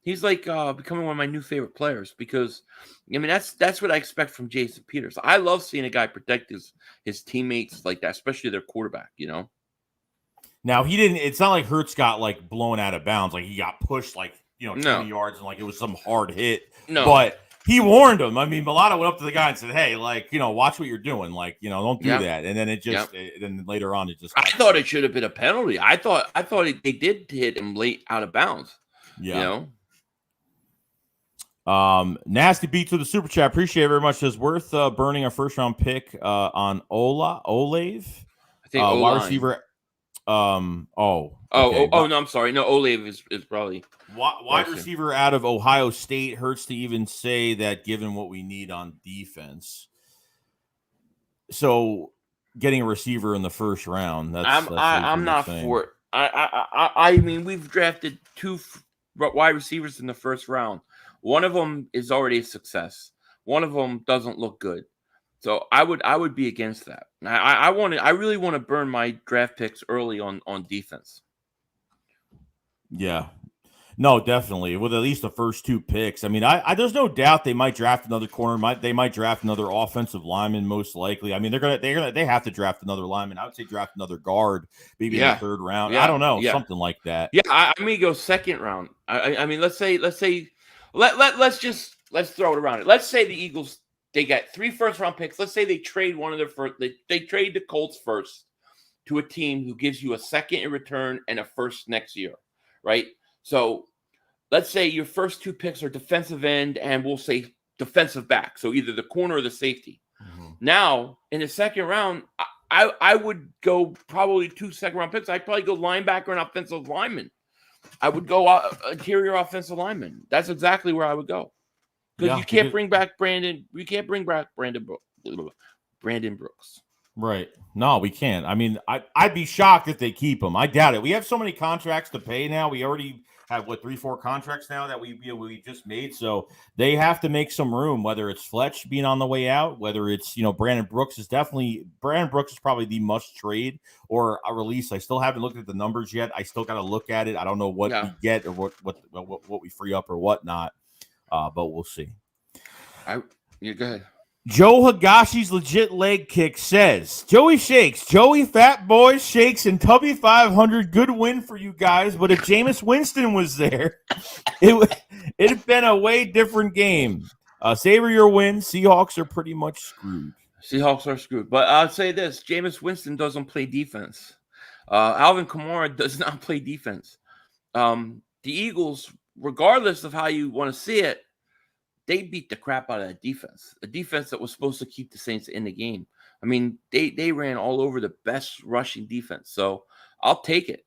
[SPEAKER 2] He's like becoming one of my new favorite players because, that's what I expect from Jason Peters. I love seeing a guy protect his teammates like that, especially their quarterback,
[SPEAKER 3] Now, he didn't – it's not like Hurts got, like, blown out of bounds. Like, he got pushed, like, 20 yards and, like, it was some hard hit.
[SPEAKER 2] No.
[SPEAKER 3] But – he warned him. I mean, Mulata went up to the guy and said, hey, like, watch what you're doing. Like, don't do that. And then it just, then later on, it just.
[SPEAKER 2] I thought it should have been a penalty. I thought they did hit him late out of bounds.
[SPEAKER 3] Yeah. Nasty Beat to the super chat. Appreciate it very much. Says worth burning a first round pick on Olave.
[SPEAKER 2] I think
[SPEAKER 3] wide receiver. Okay.
[SPEAKER 2] No, I'm sorry. No, Olave is probably.
[SPEAKER 3] Wide receiver out of Ohio State. Hurts to even say that given what we need on defense. So getting a receiver in the first round,
[SPEAKER 2] I'm not for it. I mean, we've drafted 2 wide receivers in the first round. One of them is already a success. One of them doesn't look good. So I would be against that. I really want to burn my draft picks early on defense.
[SPEAKER 3] Yeah. No, definitely. With at least the first 2 picks. I mean, I there's no doubt they might draft another corner. They might draft another offensive lineman, most likely. I mean, they have to draft another lineman. I would say draft another guard, maybe in the 3rd round. I don't know, something like that.
[SPEAKER 2] Yeah, I mean, go 2nd round. I mean, let's throw it around it. Let's say the Eagles, they got 3 first-round picks. Let's say they trade one of their first. They trade the Colts first to a team who gives you a 2nd in return and a 1st next year, right? So let's say your first 2 picks are defensive end and we'll say defensive back. So either the corner or the safety. Mm-hmm. Now, in the 2nd round, I would go probably 2 2nd-round picks. I'd probably go linebacker and offensive lineman. I would go interior offensive lineman. That's exactly where I would go. Because you can't bring back Brandon. We can't bring back Brandon Brooks.
[SPEAKER 3] Right. No, we can't. I mean, I'd be shocked if they keep him. I doubt it. We have so many contracts to pay now. We already have 3-4 contracts now that we just made. So they have to make some room, whether it's Fletch being on the way out, whether it's, Brandon Brooks is probably the must trade or a release. I still haven't looked at the numbers yet. I still got to look at it. I don't know what we get or what we free up or whatnot. But we'll see.
[SPEAKER 2] Go ahead.
[SPEAKER 3] Joe Higashi's legit leg kick says, Joey Fat Boy Shakes and Tubby 500. Good win for you guys. But if Jameis Winston was there, it'd been a way different game. Savor your win. Seahawks are pretty much screwed.
[SPEAKER 2] Seahawks are screwed. But I'll say this. Jameis Winston doesn't play defense. Alvin Kamara does not play defense. The Eagles, regardless of how you want to see it, they beat the crap out of that defense. A defense that was supposed to keep the Saints in the game. I mean, they ran all over the best rushing defense. So I'll take it,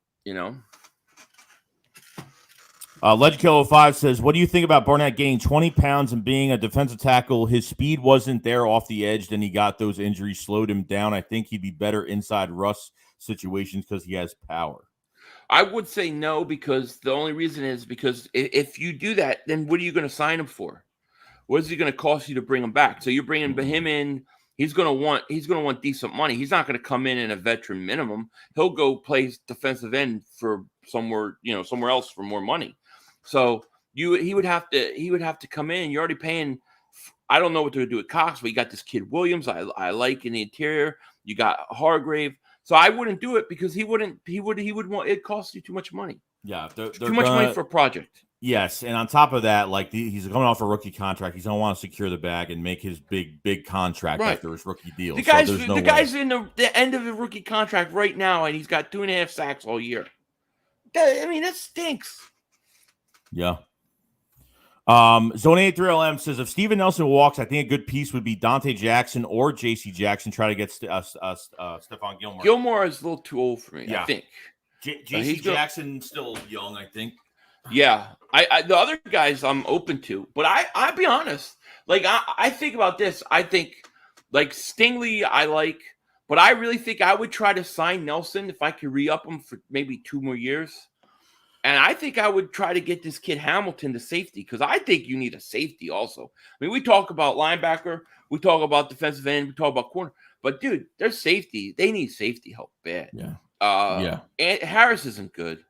[SPEAKER 3] Legkill05 says, what do you think about Barnett gaining 20 pounds and being a defensive tackle? His speed wasn't there off the edge. Then he got those injuries, slowed him down. I think he'd be better inside Russ situations because he has power.
[SPEAKER 2] I would say no, because the only reason is because if you do that, then what are you going to sign him for? What is it going to cost you to bring him back? So you're bringing him in. He's going to want decent money. He's not going to come in a veteran minimum. He'll go play defensive end for somewhere else for more money. So he would have to come in. You're already paying. I don't know what they're going to do with Cox, but you got this kid Williams. I like in the interior. You got Hargrave. So I wouldn't do it because he would want it costs you too much money.
[SPEAKER 3] Yeah, they're
[SPEAKER 2] too much money for a project.
[SPEAKER 3] Yes, and on top of that, like he's coming off a rookie contract, he's gonna want to secure the bag and make his big contract after his rookie deal.
[SPEAKER 2] The guy's in the end of the rookie contract right now, and he's got 2.5 sacks all year. That stinks.
[SPEAKER 3] Yeah. Zone 83LM says if Steven Nelson walks, I think a good piece would be Dante Jackson or J.C. Jackson. Try to get Stephon Gilmore.
[SPEAKER 2] Gilmore is a little too old for me. Yeah. I think
[SPEAKER 3] J.C. Jackson still young. I think.
[SPEAKER 2] Yeah, I the other guys I'm open to, but I'll be honest. Like I think about this. I think like Stingley I like, but I really think I would try to sign Nelson if I could re-up him for maybe 2 more years. And I think I would try to get this kid Hamilton to safety because I think you need a safety also. I mean, we talk about linebacker, we talk about defensive end, we talk about corner, but dude, there's safety. They need safety help bad.
[SPEAKER 3] Yeah.
[SPEAKER 2] And Harris isn't good.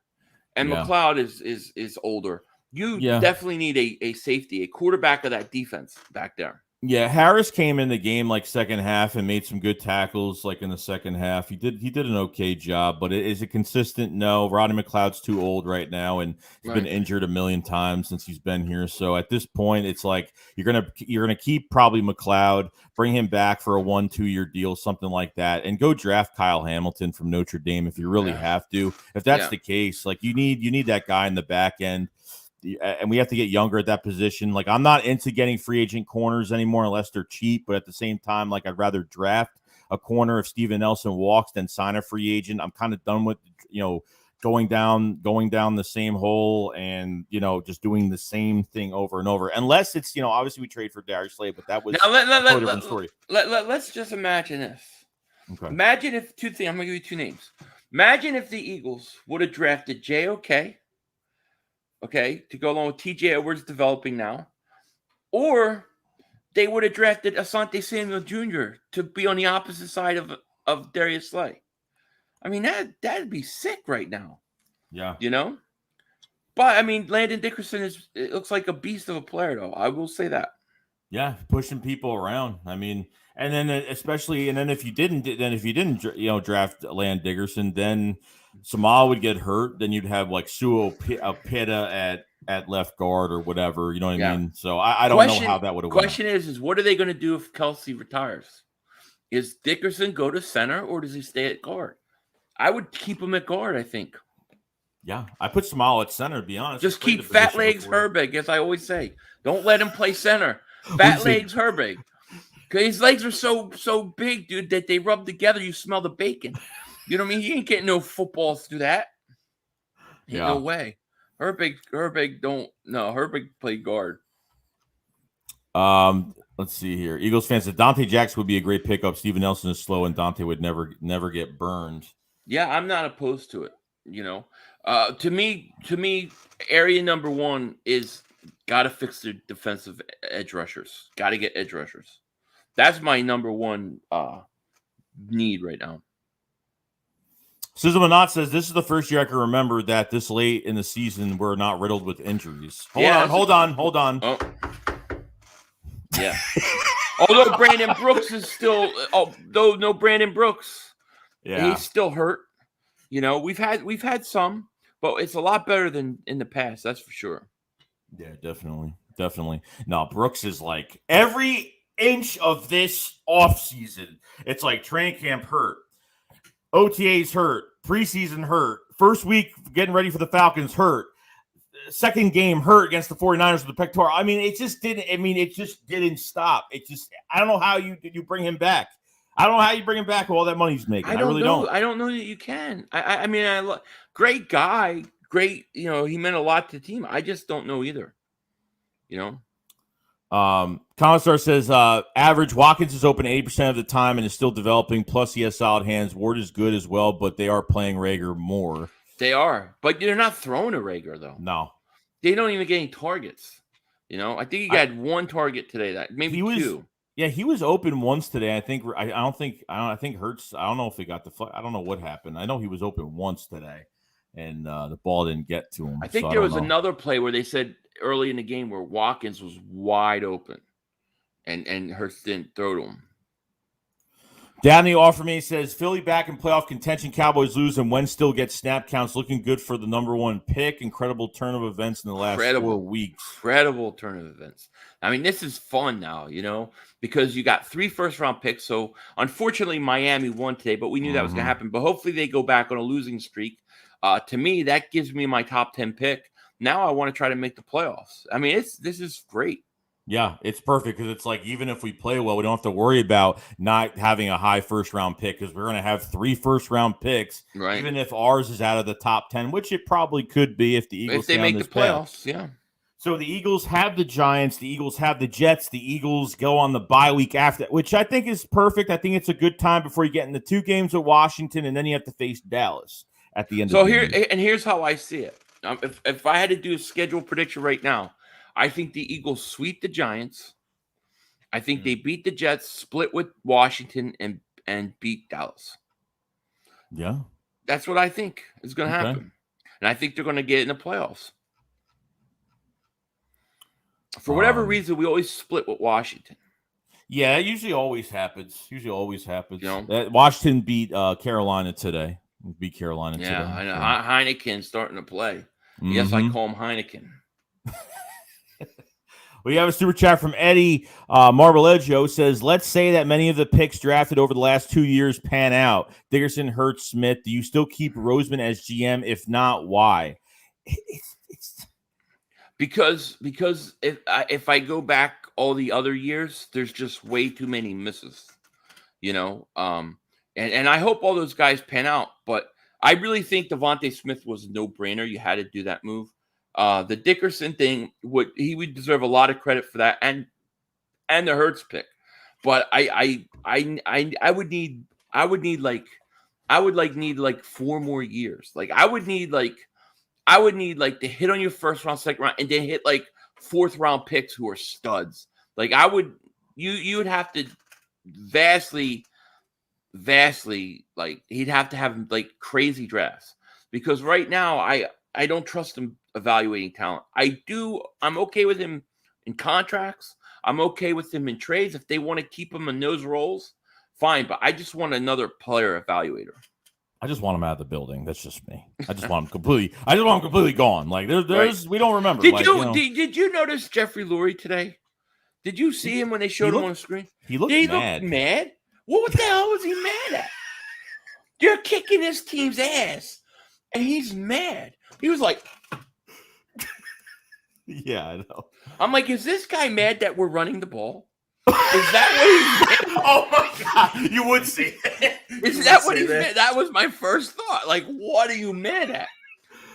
[SPEAKER 2] And McLeod is older. You definitely need a safety, a quarterback of that defense back there.
[SPEAKER 3] Yeah, Harris came in the game like second half and made some good tackles like in the second half. He did an okay job, but is it consistent? No. Rodney McLeod's too old right now, and he's been injured a million times since he's been here. So at this point, it's like you're gonna keep probably McLeod, bring him back for a 1-2 year deal, something like that, and go draft Kyle Hamilton from Notre Dame if you really have to. If that's the case, like you need that guy in the back end. And we have to get younger at that position. Like I'm not into getting free agent corners anymore unless they're cheap. But at the same time, like I'd rather draft a corner if Steven Nelson walks than sign a free agent. I'm kind of done with going down the same hole and just doing the same thing over and over. Unless it's obviously we trade for Darius Slade, but that was a different story.
[SPEAKER 2] Let's just imagine this.
[SPEAKER 3] Okay.
[SPEAKER 2] Imagine if I'm gonna give you 2 names. Imagine if the Eagles would have drafted JOK. Okay, to go along with TJ Edwards developing now. Or they would have drafted Asante Samuel Jr. to be on the opposite side of Darius Slay. I mean, that'd be sick right now.
[SPEAKER 3] Yeah.
[SPEAKER 2] But, I mean, Landon Dickerson it looks like a beast of a player, though. I will say that.
[SPEAKER 3] Yeah, pushing people around. I mean, and then if you didn't draft Landon Dickerson, then Samal would get hurt. Then you'd have like Suo Pitta at left guard or whatever. You know what I mean? So I don't know how that would have went.
[SPEAKER 2] Question is what are they going to do if Kelsey retires? Is Dickerson go to center or does he stay at guard? I would keep him at guard, I think.
[SPEAKER 3] Yeah, I put Samal at center, to be honest.
[SPEAKER 2] Just keep Fat Legs Herbig, as I always say. Don't let him play center. Fat Legs Herbig. Because his legs are so big, dude, that they rub together. You smell the bacon. You know what I mean? You ain't getting no footballs through that. No way. Herbig play guard.
[SPEAKER 3] Let's see here. Eagles fans said Dante Jackson would be a great pickup. Steven Nelson is slow, and Dante would never get burned.
[SPEAKER 2] Yeah, I'm not opposed to it. To me, area number 1 is got to fix the defensive edge rushers. Got to get edge rushers. That's my number 1 need right now.
[SPEAKER 3] Sizzle Manat says this is the first year I can remember that this late in the season we're not riddled with injuries. Hold on.
[SPEAKER 2] Oh. Yeah. Although Brandon Brooks is still no Brandon Brooks.
[SPEAKER 3] Yeah.
[SPEAKER 2] He's still hurt. We've had some, but it's a lot better than in the past, that's for sure.
[SPEAKER 3] Yeah, definitely. No, Brooks is like every inch of this offseason, it's like training camp hurt. OTA's hurt, preseason hurt, first week getting ready for the Falcons hurt, second game hurt against the 49ers with the pectoral. I mean, it just didn't stop. I don't know how you bring him back. I don't know how you bring him back with all that money he's making. I really don't.
[SPEAKER 2] I don't know that you can. I mean, great guy, great, he meant a lot to the team. I just don't know either.
[SPEAKER 3] Commissar says average Watkins is open 80% of the time and is still developing. Plus, he has solid hands. Ward is good as well, but they are playing Rager more.
[SPEAKER 2] They are, but they're not throwing to Rager though.
[SPEAKER 3] No,
[SPEAKER 2] they don't even get any targets. I think he got 1 target today. That maybe 2.
[SPEAKER 3] Yeah, he was open once today. I think I think Hurts. I don't know if he got the. I don't know what happened. I know he was open once today. and the ball didn't get to him.
[SPEAKER 2] I think there was another play where they said early in the game where Watkins was wide open, and Hurts didn't throw to him.
[SPEAKER 3] Downey offer me says Philly back in playoff contention. Cowboys lose and Wentz still gets snap counts. Looking good for the number 1 pick. Incredible turn of events in the last 4 weeks.
[SPEAKER 2] Incredible turn of events. I mean, this is fun now, because you got 3 first-round picks. So, unfortunately, Miami won today, but we knew that was going to happen. But hopefully they go back on a losing streak. To me, that gives me my top 10 pick. Now I want to try to make the playoffs. I mean, this is great.
[SPEAKER 3] Yeah, it's perfect because it's like even if we play well, we don't have to worry about not having a high first-round pick because we're going to have 3 first-round picks,
[SPEAKER 2] right?
[SPEAKER 3] Even if ours is out of the top 10, which it probably could be if the Eagles
[SPEAKER 2] make the playoffs. Yeah.
[SPEAKER 3] So the Eagles have the Giants, the Eagles have the Jets, the Eagles go on the bye week after, which I think is perfect. I think it's a good time before you get into 2 games with Washington, and then you have to face Dallas at the end.
[SPEAKER 2] So here's how I see it. If I had to do a schedule prediction right now, I think the Eagles sweep the Giants. I think they beat the Jets, split with Washington, and beat Dallas.
[SPEAKER 3] Yeah.
[SPEAKER 2] That's what I think is going to happen. And I think they're going to get in the playoffs. For whatever reason, we always split with Washington.
[SPEAKER 3] Yeah, it usually always happens. Washington beat Carolina today. Beat Carolina today.
[SPEAKER 2] Yeah, I know. Heineken starting to play. Yes, I call him Heineken.
[SPEAKER 3] We have a super chat from Eddie Marbaleggio says, let's say that many of the picks drafted over the last 2 years pan out. Dickerson, Hurts, Smith. Do you still keep Roseman as GM? If not, why? It's
[SPEAKER 2] because if I go back all the other years, there's just way too many misses, and I hope all those guys pan out, but I really think Devontae Smith was a no-brainer. You had to do that move. The Dickerson thing he would deserve a lot of credit for that, and the Hurts pick. But I would need like 4 more years. Like I would need to hit on your first round, second round, and then hit like 4th round picks who are studs. Like you would have to vastly like he'd have to have like crazy drafts because right now I don't trust him evaluating talent. I'm okay with him in contracts. I'm okay with him in trades. If they want to keep him in those roles, fine. But I just want another player evaluator.
[SPEAKER 3] I just want him out of the building. That's just me. I just want him completely gone. Like there's right. We don't remember.
[SPEAKER 2] Did you notice Jeffrey Lurie today? Did you see him when they showed him on the screen?
[SPEAKER 3] He looked mad.
[SPEAKER 2] What the hell was he mad at? They're kicking his team's ass, and he's mad. He was like,
[SPEAKER 3] yeah, I know.
[SPEAKER 2] I'm like, is this guy mad that we're running the ball? Is that what he's mad?
[SPEAKER 3] Oh my God, you would see it.
[SPEAKER 2] Is that what he's mad? That was my first thought. Like, what are you mad at?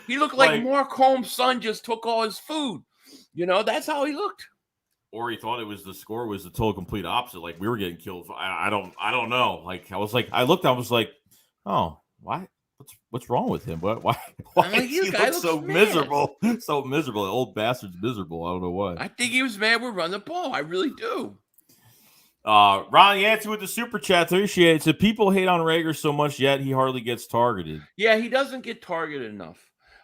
[SPEAKER 2] He looked like Mark Holmes' son just took all his food. That's how he looked.
[SPEAKER 3] Or he thought the score was the total complete opposite. Like we were getting killed. I don't know. Like I was like, I was like, oh, why? What's wrong with him? Why he looks so mad. Miserable? So miserable. The old bastard's miserable. I don't know why.
[SPEAKER 2] I think he was mad we're running the ball. I really do.
[SPEAKER 3] Ron Yancey with the super chat. Appreciate it. So people hate on Rager so much, yet he hardly gets targeted.
[SPEAKER 2] Yeah, he doesn't get targeted enough.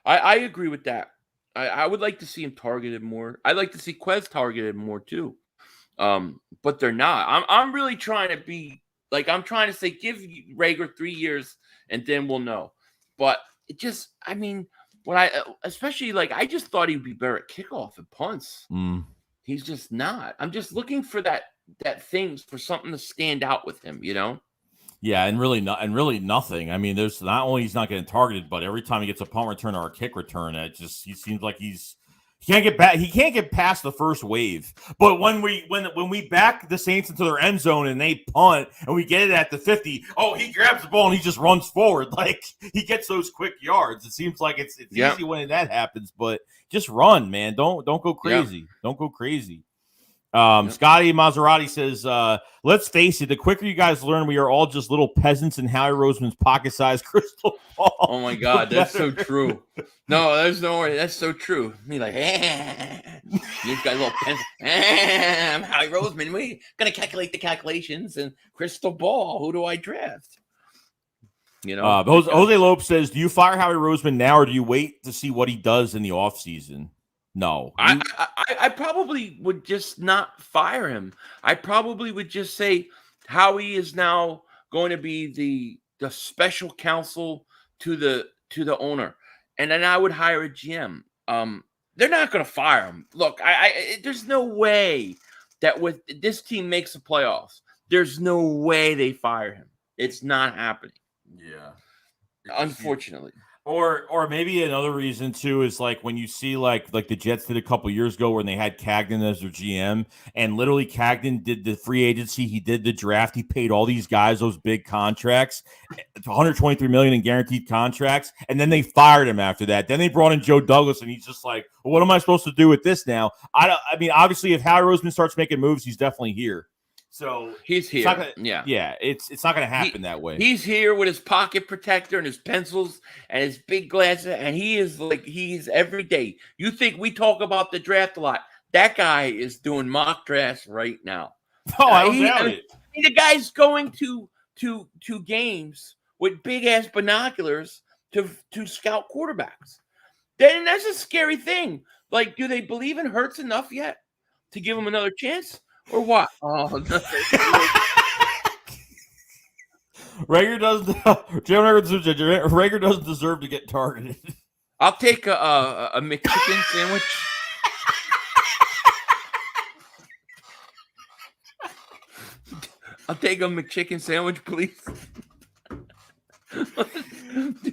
[SPEAKER 2] I agree with that. I would like to see him targeted more. I'd like to see Quez targeted more too. But they're not. I'm really trying to be like I'm trying to say give Rager 3 years and then we'll know. But it just especially I just thought he'd be better at kickoff and punts. He's just not. I'm just looking for that thing for something to stand out with him,
[SPEAKER 3] Yeah, and really nothing. I mean, there's not only he's not getting targeted, but every time he gets a punt return or a kick return, he seems like he can't get back. He can't get past the first wave. But when we back the Saints into their end zone and they punt and we get it at the 50, he grabs the ball and he just runs forward. Like he gets those quick yards. It seems like it's easy when that happens, but just run, man. Don't go crazy. Yeah. Don't go crazy. Scotty Maserati says, let's face it, the quicker you guys learn we are all just little peasants in Howie Roseman's pocket-sized crystal ball.
[SPEAKER 2] Oh, my God, that's so true. No, there's no way. That's so true. Me like, these guys little peasants. I'm Howie Roseman. We're going to calculate the calculations and crystal ball. Who do I draft? You know,
[SPEAKER 3] Jose Lopes says, "Do you fire Howie Roseman now, or do you wait to see what he does in the offseason?" No,
[SPEAKER 2] I probably would just not fire him. I probably would just say Howie is now going to be the special counsel to the owner, and then I would hire a GM. They're not going to fire him. Look, there's no way that with this team makes the playoffs, there's no way they fire him. It's not happening.
[SPEAKER 3] Yeah,
[SPEAKER 2] unfortunately.
[SPEAKER 3] Or maybe another reason too is like when you see like the Jets did a couple years ago when they had Cagnon as their GM, and literally Cagnon did the free agency, he did the draft, he paid all these guys those big contracts, $123 million in guaranteed contracts, and then they fired him after that. Then they brought in Joe Douglas, and he's just like, well, what am I supposed to do with this now? I mean, obviously, if Howie Roseman starts making moves, he's definitely here. So
[SPEAKER 2] he's here.
[SPEAKER 3] It's not going to happen that way.
[SPEAKER 2] He's here with his pocket protector and his pencils and his big glasses, and he's every day. You think we talk about the draft a lot? That guy is doing mock drafts right now.
[SPEAKER 3] Oh, I don't doubt it.
[SPEAKER 2] The guy's going to games with big ass binoculars to scout quarterbacks. Then that's a scary thing. Like, do they believe in Hurts enough yet to give him another chance? Or what? Oh, no.
[SPEAKER 3] Rager doesn't deserve to get targeted.
[SPEAKER 2] I'll take a McChicken sandwich. I'll take a McChicken sandwich, please. Dude,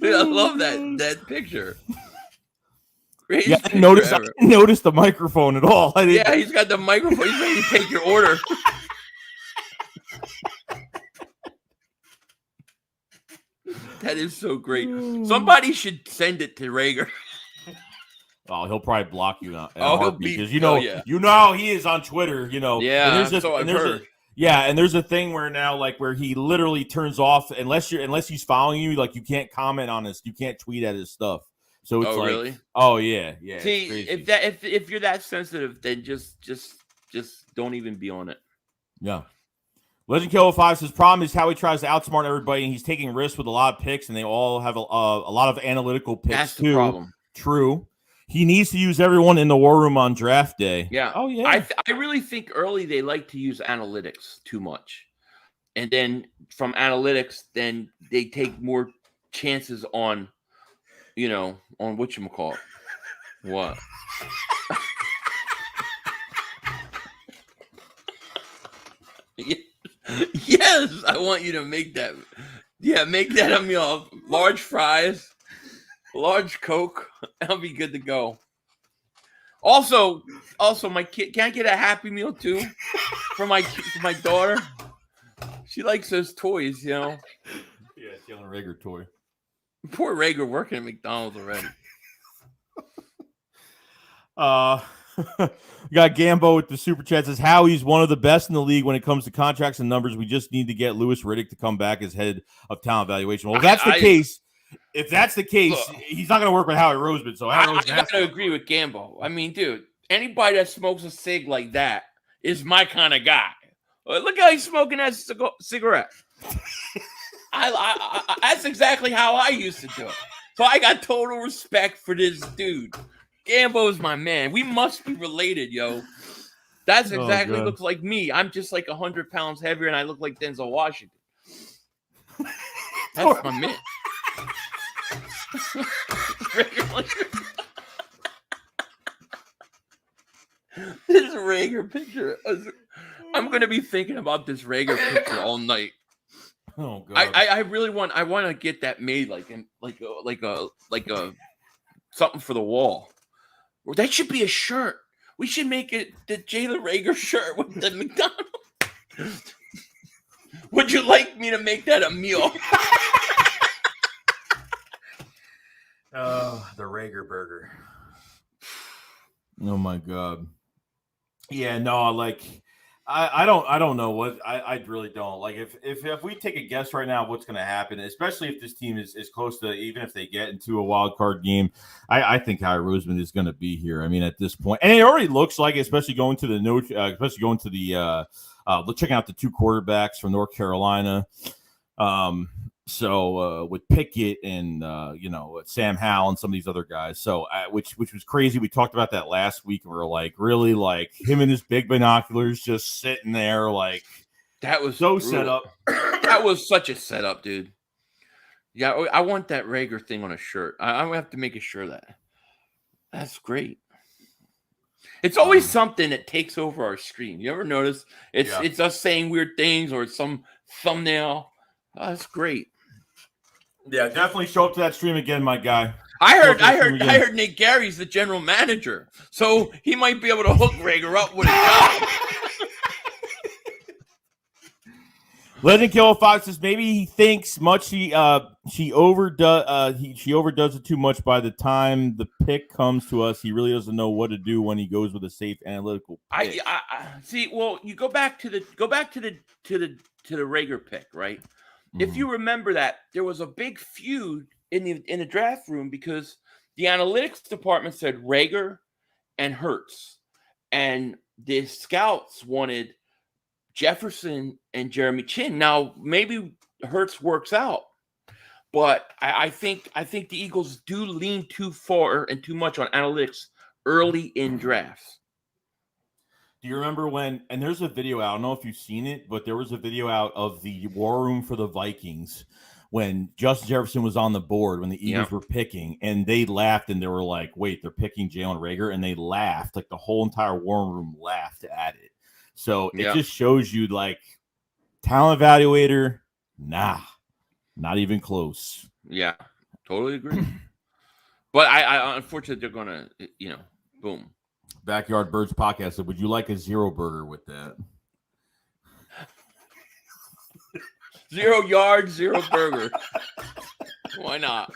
[SPEAKER 2] I love that picture.
[SPEAKER 3] Yeah, I didn't notice the microphone at all.
[SPEAKER 2] Yeah, he's got the microphone. He's ready to take your order. That is so great. Somebody should send it to Rager.
[SPEAKER 3] Oh, he'll probably block you now. Because
[SPEAKER 2] he
[SPEAKER 3] is on Twitter.
[SPEAKER 2] Yeah, I've heard.
[SPEAKER 3] And there's a thing where now, like, where he literally turns off unless he's following you. Like, you can't comment on his, you can't tweet at his stuff. So it's
[SPEAKER 2] really?
[SPEAKER 3] Oh yeah.
[SPEAKER 2] See, if you're that sensitive, then just don't even be on it.
[SPEAKER 3] Yeah. Legend Killer 5 says problem is how he tries to outsmart everybody, and he's taking risks with a lot of picks, and they all have a lot of analytical picks.
[SPEAKER 2] That's
[SPEAKER 3] too.
[SPEAKER 2] The problem.
[SPEAKER 3] True. He needs to use everyone in the war room on draft day.
[SPEAKER 2] Yeah.
[SPEAKER 3] Oh yeah.
[SPEAKER 2] I really think early they like to use analytics too much, and then from analytics, then they take more chances on. On whatchamacallit. What? Yes, I want you to make that. Yeah, make that a meal. Large fries, large Coke. I'll be good to go. Also, my kid, can I get a Happy Meal too for my daughter? She likes those toys,
[SPEAKER 3] Yeah, it's the Rager toy.
[SPEAKER 2] Poor Rager working at McDonald's already.
[SPEAKER 3] We got Gambo with the super chat says Howie's one of the best in the league when it comes to contracts and numbers. We just need to get Louis Riddick to come back as head of talent evaluation. Well, if that's the case, look, he's not going to work with Howie Roseman. So I got
[SPEAKER 2] to agree with Gambo. I mean, dude, anybody that smokes a cig like that is my kind of guy. Look how he's smoking that cigarette. That's exactly how I used to do it. So I got total respect for this dude. Gambo's my man. We must be related, yo. That's exactly looks like me. I'm just like 100 pounds heavier, and I look like Denzel Washington. That's my man. This Rager picture. I'm gonna be thinking about this Rager picture all night.
[SPEAKER 3] Oh god!
[SPEAKER 2] I really want to get that made like a something for the wall. That should be a shirt. We should make it the Jayla Rager shirt with the McDonald's. Would you like me to make that a meal?
[SPEAKER 3] The Rager burger. Oh my god. Yeah, no, like I don't know what I really don't like. If we take a guess right now of what's going to happen, especially if this team is close to, even if they get into a wild card game, I think Howie Roseman is going to be here. I mean, at this point, and it already looks like, especially going to checking out the two quarterbacks from North Carolina. So with Pickett and Sam Howell and some of these other guys, so which was crazy. We talked about that last week, and we were like, really, like him and his big binoculars just sitting there, like
[SPEAKER 2] that was
[SPEAKER 3] so
[SPEAKER 2] brutal.
[SPEAKER 3] set up.
[SPEAKER 2] That was such a setup, dude. Yeah, I want that Rager thing on a shirt. I'm gonna have to make a shirt of that. That's great. It's always something that takes over our screen. You ever notice? It's us saying weird things or it's some thumbnail. Oh, that's great.
[SPEAKER 3] Yeah, definitely show up to that stream again, my guy.
[SPEAKER 2] I heard Nick Gary's the general manager, so he might be able to hook Rager up with a job.
[SPEAKER 3] Legend Killer Fox says maybe he thinks she overdoes it too much. By the time the pick comes to us, he really doesn't know what to do when he goes with a safe analytical pick.
[SPEAKER 2] I see. Well, you go back to the Rager pick, right? If you remember that, there was a big feud in the draft room because the analytics department said Rager and Hurts, and the scouts wanted Jefferson and Jeremy Chin. Now, maybe Hurts works out, but I think the Eagles do lean too far and too much on analytics early in drafts.
[SPEAKER 3] Do you remember when, and there's a video out, I don't know if you've seen it, but there was a video out of the war room for the Vikings when Justin Jefferson was on the board, when the Eagles were picking, and they laughed and they were like, wait, they're picking Jalen Rager, and they laughed. Like the whole entire war room laughed at it. So it just shows you, like, talent evaluator, nah, not even close.
[SPEAKER 2] Yeah, totally agree. But I unfortunately, they're going to, boom.
[SPEAKER 3] Backyard Birds podcast said, would you like a zero burger with that?
[SPEAKER 2] 0 yards, 0 burger. Why not?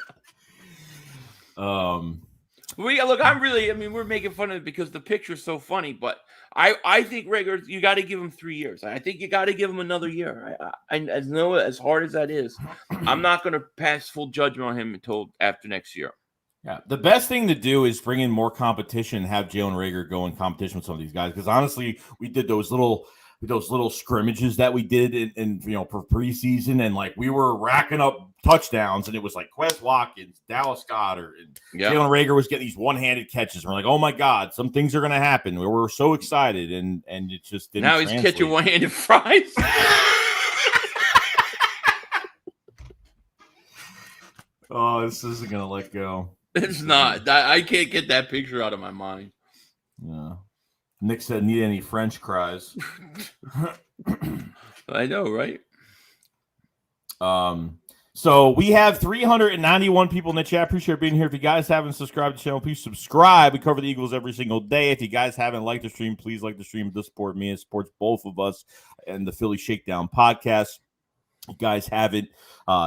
[SPEAKER 2] We're making fun of it because the picture's so funny, but I think Rager, you got to give him 3 years. I think you got to give him another year. I know as hard as that is, I'm not going to pass full judgment on him until after next year.
[SPEAKER 3] Yeah, the best thing to do is bring in more competition and have Jalen Rager go in competition with some of these guys. Because honestly, we did those little scrimmages that we did in for preseason, and like we were racking up touchdowns, and it was like Quez Watkins, Dallas Goedert, and Jalen Rager was getting these one-handed catches. And we're like, oh my God, some things are going to happen. We were so excited, and it just didn't.
[SPEAKER 2] Now he's catching one-handed fries.
[SPEAKER 3] Oh, this isn't going to let go.
[SPEAKER 2] It's not. I can't get that picture out of my mind.
[SPEAKER 3] Yeah. Nick said, need any French fries?
[SPEAKER 2] I know, right?
[SPEAKER 3] So we have 391 people in the chat. Appreciate being here. If you guys haven't subscribed to the channel, please subscribe. We cover the Eagles every single day. If you guys haven't liked the stream, please like the stream. This support me. It supports both of us and the Philly Shakedown podcast. If you guys haven't,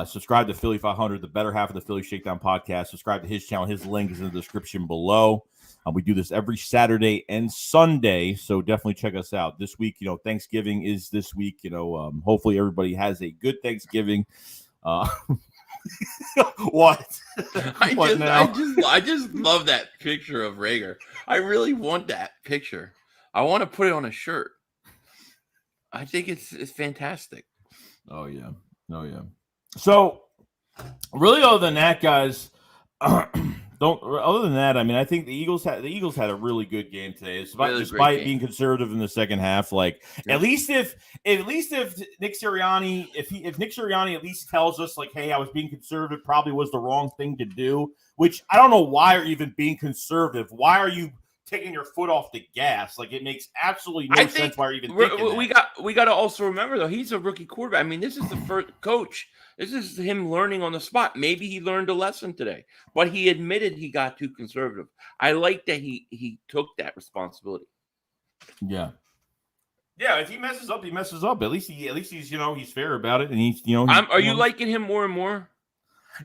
[SPEAKER 3] subscribe to Philly 500, the better half of the Philly Shakedown podcast. Subscribe to his channel. His link is in the description below. We do this every Saturday and Sunday, so definitely check us out. This week, Thanksgiving is this week. Hopefully everybody has a good Thanksgiving. What?
[SPEAKER 2] I just love that picture of Rager. I really want that picture. I want to put it on a shirt. I think it's fantastic.
[SPEAKER 3] Oh yeah. So, really, other than that, guys, Other than that, I mean, I think the Eagles had a really good game today. Despite being conservative in the second half, like at least if Nick Sirianni, if Nick Sirianni at least tells us like, hey, I was being conservative, probably was the wrong thing to do. Which I don't know why you're even being conservative. Why are you taking your foot off the gas? Like it makes absolutely no sense why you're even thinking that.
[SPEAKER 2] We got to also remember though, he's a rookie quarterback. I mean, this is the first coach. This is him learning on the spot. Maybe he learned a lesson today, but he admitted he got too conservative. I like that he took that responsibility.
[SPEAKER 3] Yeah. Yeah, if he messes up, he messes up. At least he's he's fair about it, and he's
[SPEAKER 2] Are you liking him more and more?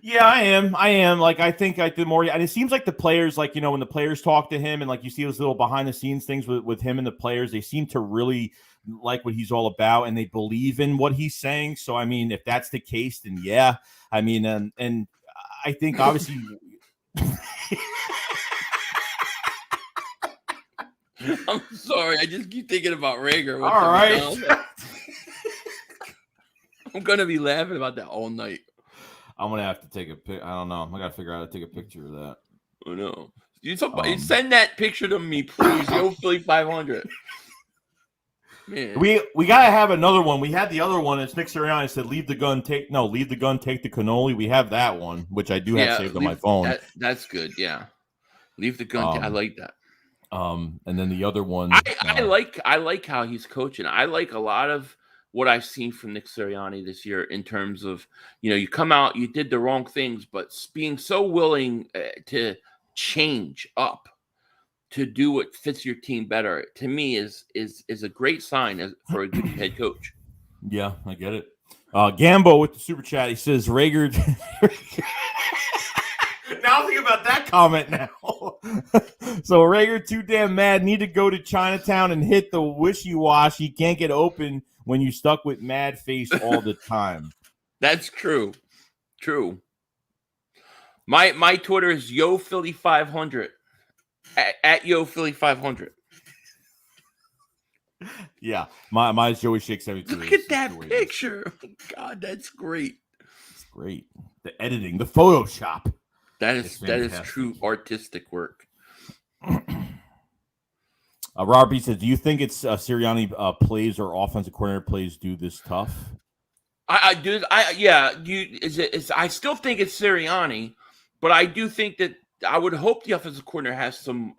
[SPEAKER 3] Yeah, I am. Like I think I did more, and it seems like the players, like when the players talk to him, and like you see those little behind the scenes things with him and the players, they seem to really like what he's all about, and they believe in what he's saying. So I mean, if that's the case, then yeah, I mean, and I think obviously.
[SPEAKER 2] I'm sorry, I just keep thinking about Rager.
[SPEAKER 3] All right.
[SPEAKER 2] I'm gonna be laughing about that all night.
[SPEAKER 3] I'm gonna have to take a pic. I don't know. I gotta figure out how to take a picture of that.
[SPEAKER 2] Oh no! You send that picture to me, please. Yo, Philly 500. Man.
[SPEAKER 3] We gotta have another one. We had the other one. It's Nick Sirianni said, leave the gun, take the cannoli. We have that one, which I do have saved on my phone.
[SPEAKER 2] That's good. Yeah. Leave the gun. I like that.
[SPEAKER 3] And then the other one.
[SPEAKER 2] I like how he's coaching. I like a lot of what I've seen from Nick Sirianni this year in terms of, you come out, you did the wrong things, but being so willing to change up to do what fits your team better, to me is a great sign for a good head coach.
[SPEAKER 3] Yeah, I get it. Gambo with the super chat, he says Rager. Now think about that comment now. So Rager, too damn mad, need to go to Chinatown and hit the wishy-washy. Can't get open when you stuck with mad face all the time.
[SPEAKER 2] That's true. True. My Twitter is Yo Philly 500. At Yo Philly 500.
[SPEAKER 3] Yeah, mine's Joey Shake 72.
[SPEAKER 2] Look at that picture. Oh, God, that's great.
[SPEAKER 3] It's great. The editing, the Photoshop.
[SPEAKER 2] That is true artistic work.
[SPEAKER 3] Robert B says, do you think it's Sirianni plays or offensive coordinator plays do this tough?
[SPEAKER 2] I still think it's Sirianni, but I do think that I would hope the offensive coordinator has some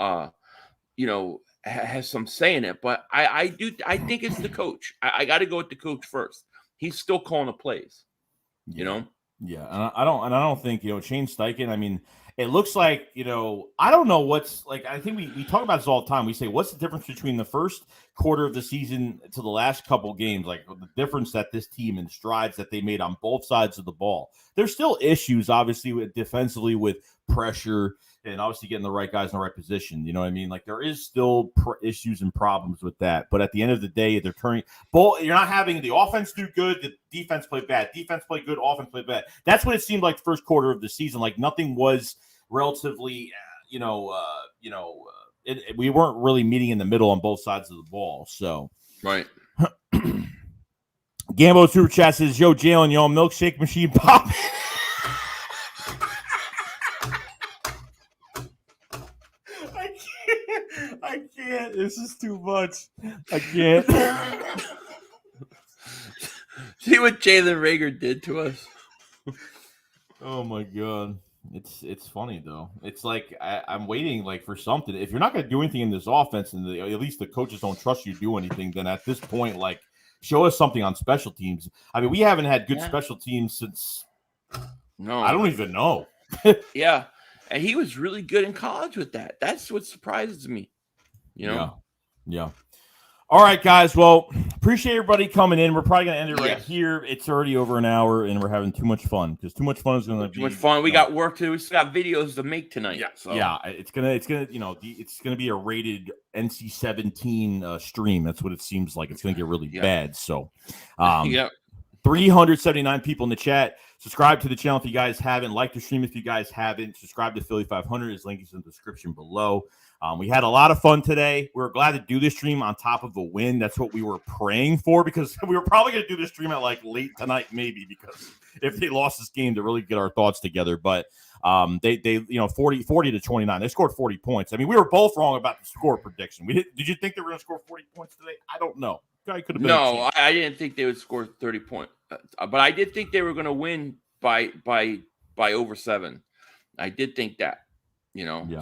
[SPEAKER 2] has some say in it, but I think it's the coach. I got to go with the coach first. He's still calling the plays.
[SPEAKER 3] Yeah, and I don't think Shane Steichen. I mean, it looks like I don't know what's like. I think we talk about this all the time. We say, what's the difference between the first quarter of the season to the last couple games? Like the difference that this team and strides that they made on both sides of the ball. There's still issues, obviously, with defensively with pressure and obviously getting the right guys in the right position. You know what I mean? Like there is still issues and problems with that. But at the end of the day, they're turning both. You're not having the offense do good, the defense play bad, defense play good, offense play bad. That's what it seemed like the first quarter of the season. Like nothing was relatively, we weren't really meeting in the middle on both sides of the ball. So
[SPEAKER 2] right.
[SPEAKER 3] Gambo super chat says, "Yo, Jalen, milkshake machine pop." I can't. This is too much. I can't.
[SPEAKER 2] See what Jalen Rager did to us.
[SPEAKER 3] Oh my god. It's funny though. It's like I'm waiting like for something. If you're not going to do anything in this offense, and at least the coaches don't trust you to do anything, then at this point, like, show us something on special teams. I mean, we haven't had good special teams since.
[SPEAKER 2] No,
[SPEAKER 3] I don't even know.
[SPEAKER 2] Yeah, and he was really good in college with that. That's what surprises me.
[SPEAKER 3] Yeah. All right, guys. Well, appreciate everybody coming in. We're probably going to end it right here. It's already over an hour, and we're having too much fun because too much fun is going to be
[SPEAKER 2] too much fun. We got work to do. We still got videos to make tonight.
[SPEAKER 3] Yeah,
[SPEAKER 2] so.
[SPEAKER 3] Yeah. It's gonna be a rated NC-17 stream. That's what it seems like. It's gonna get really bad. So, 379 people in the chat. Subscribe to the channel if you guys haven't. Like the stream if you guys haven't. Subscribe to Philly 500. His link is in the description below. We had a lot of fun today. We were glad to do this stream on top of a win. That's what we were praying for, because we were probably going to do this stream at like late tonight, maybe, because if they lost this game, to really get our thoughts together. But they 40 to 29. They scored 40 points. I mean, we were both wrong about the score prediction. Did you think they were going to score 40 points today? I don't know. Could have been.
[SPEAKER 2] No, I didn't think they would score 30 points, but I did think they were going to win by over 7. I did think that.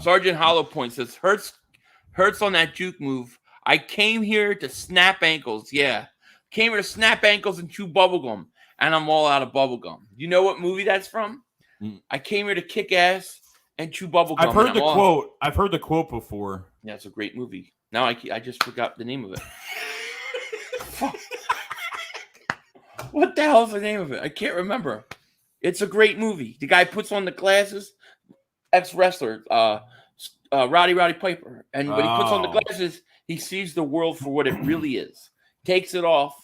[SPEAKER 2] Sergeant Hollow Point says, Hurts on that juke move. I came here to snap ankles. Yeah. Came here to snap ankles and chew bubblegum. And I'm all out of bubblegum. You know what movie that's from? I came here to kick ass and chew bubblegum.
[SPEAKER 3] I've heard the quote. I've heard the quote before.
[SPEAKER 2] Yeah, it's a great movie. Now I just forgot the name of it. What the hell is the name of it? I can't remember. It's a great movie. The guy puts on the glasses. Ex-wrestler, Roddy Piper. And when he puts on the glasses, he sees the world for what it really is. Takes it off,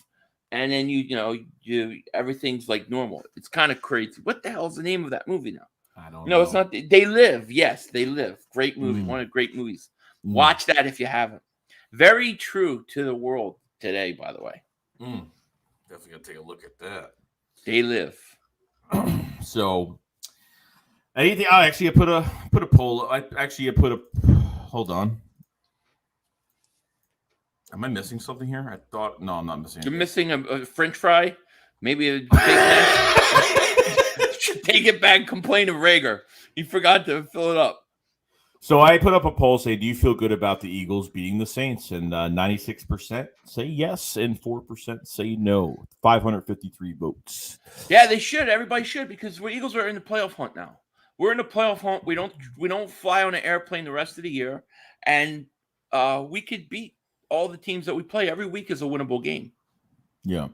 [SPEAKER 2] and then you everything's like normal. It's kind of crazy. What the hell is the name of that movie now?
[SPEAKER 3] I don't know.
[SPEAKER 2] No, it's not. They Live. Yes, They Live. Great movie. One of the great movies. Watch that if you haven't. Very true to the world today, by the way.
[SPEAKER 3] Definitely got to take a look at that.
[SPEAKER 2] They Live.
[SPEAKER 3] So anything? I actually put a poll. Hold on. Am I missing something here? I thought no, I'm not missing.
[SPEAKER 2] You're missing a French fry, maybe a Big Mac. Take it back. Complain to Rager. He forgot to fill it up.
[SPEAKER 3] So I put up a poll saying, do you feel good about the Eagles beating the Saints? And 96% say yes, and 4% say no. 553 votes.
[SPEAKER 2] Yeah, they should. Everybody should, because the Eagles are in the playoff hunt now. We're in the playoff hunt. We don't fly on an airplane the rest of the year, and we could beat all the teams that we play. Every week is a winnable game.
[SPEAKER 3] Yeah.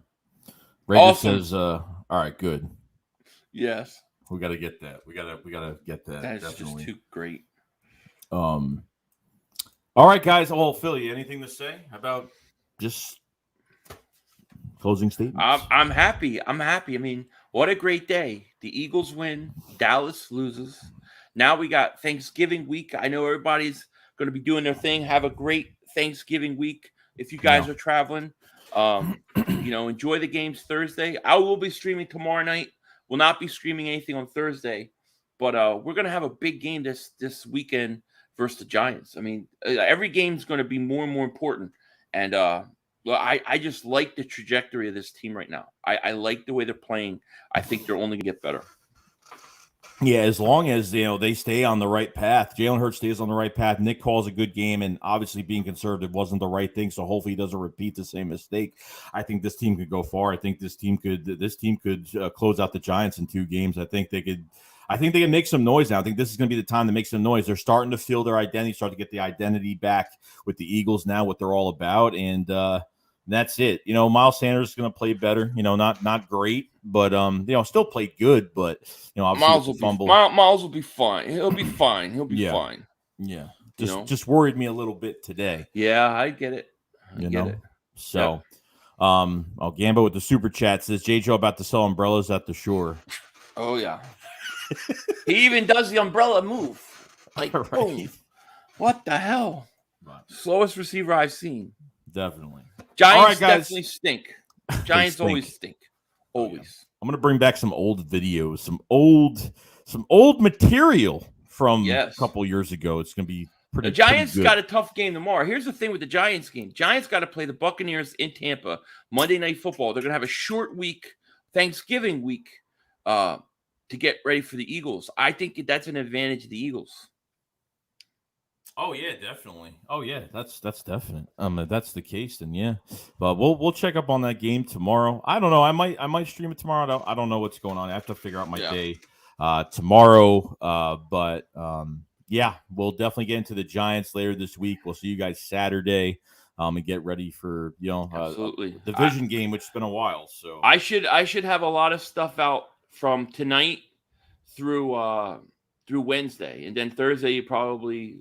[SPEAKER 3] Rager
[SPEAKER 2] Awesome.
[SPEAKER 3] says, all right, good.
[SPEAKER 2] Yes.
[SPEAKER 3] We got to get that. We got to get that.
[SPEAKER 2] That is
[SPEAKER 3] definitely.
[SPEAKER 2] just too great.
[SPEAKER 3] All right, guys. Well, Philly, anything to say about just closing statements?
[SPEAKER 2] I'm happy. I mean, what a great day. The Eagles win. Dallas loses. Now we got Thanksgiving week. I know everybody's going to be doing their thing. Have a great Thanksgiving week. If you guys are traveling, enjoy the games Thursday. I will be streaming tomorrow night. Will not be streaming anything on Thursday, but we're going to have a big game this weekend versus the Giants. I mean, every game is going to be more and more important. And I just like the trajectory of this team right now. I like the way they're playing. I think they're only going to get better.
[SPEAKER 3] Yeah, as long as they stay on the right path. Jalen Hurts stays on the right path. Nick calls a good game, and obviously being conservative wasn't the right thing. So hopefully he doesn't repeat the same mistake. I think this team could go far. I think this team could close out the Giants in 2 games. I think they could make some noise now. I think this is going to be the time to make some noise. They're starting to feel their identity, start to get the identity back with the Eagles now, what they're all about, and that's it. Miles Sanders is going to play better. Not great, but still play good. But obviously
[SPEAKER 2] Miles will be fine. He'll be fine. He'll be fine.
[SPEAKER 3] Yeah, just worried me a little bit today.
[SPEAKER 2] Yeah, I get it. I get it.
[SPEAKER 3] So, Gambo with the super chat says J. Joe about to sell umbrellas at the shore.
[SPEAKER 2] Oh yeah. He even does the umbrella move. Like, right. Boom. What the hell? Right. Slowest receiver I've seen.
[SPEAKER 3] Definitely.
[SPEAKER 2] Giants definitely stink. Giants always stink. Always.
[SPEAKER 3] Yeah. I'm gonna bring back some old videos, some old material from a couple years ago. It's gonna be pretty.
[SPEAKER 2] The Giants got a tough game tomorrow. Here's the thing with the Giants game. Giants got to play the Buccaneers in Tampa Monday Night Football. They're gonna have a short week, Thanksgiving week, to get ready for the Eagles. I think that's an advantage of the Eagles.
[SPEAKER 3] Oh yeah, definitely. Oh yeah, that's definite. If that's the case, then yeah. But we'll check up on that game tomorrow. I don't know. I might stream it tomorrow. I don't know what's going on. I have to figure out my day tomorrow. But yeah, we'll definitely get into the Giants later this week. We'll see you guys Saturday. And get ready for
[SPEAKER 2] absolutely
[SPEAKER 3] division game, which has been a while. So
[SPEAKER 2] I should have a lot of stuff out from tonight through Wednesday, and then Thursday you probably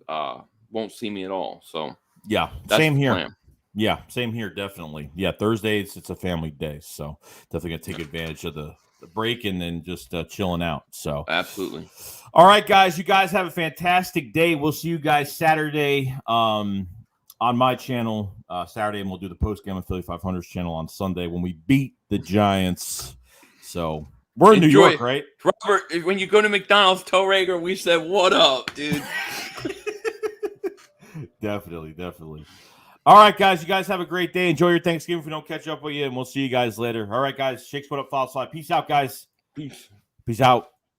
[SPEAKER 2] won't see me at all. So
[SPEAKER 3] yeah, same here. Plan. Yeah, same here. Definitely. Yeah, Thursday it's a family day, so definitely gonna take advantage of the break and then just chilling out. So
[SPEAKER 2] absolutely.
[SPEAKER 3] All right, guys. You guys have a fantastic day. We'll see you guys Saturday on my channel Saturday, and we'll do the post game of Philly 500's channel on Sunday when we beat the Giants. So. We're in New York, right?
[SPEAKER 2] Robert, when you go to McDonald's, tell Rager we said, what up, dude?
[SPEAKER 3] Definitely. All right, guys. You guys have a great day. Enjoy your Thanksgiving if we don't catch up with you, and we'll see you guys later. All right, guys. Shakes, put up, follow, slide. Peace out, guys.
[SPEAKER 2] Peace.
[SPEAKER 3] Peace out.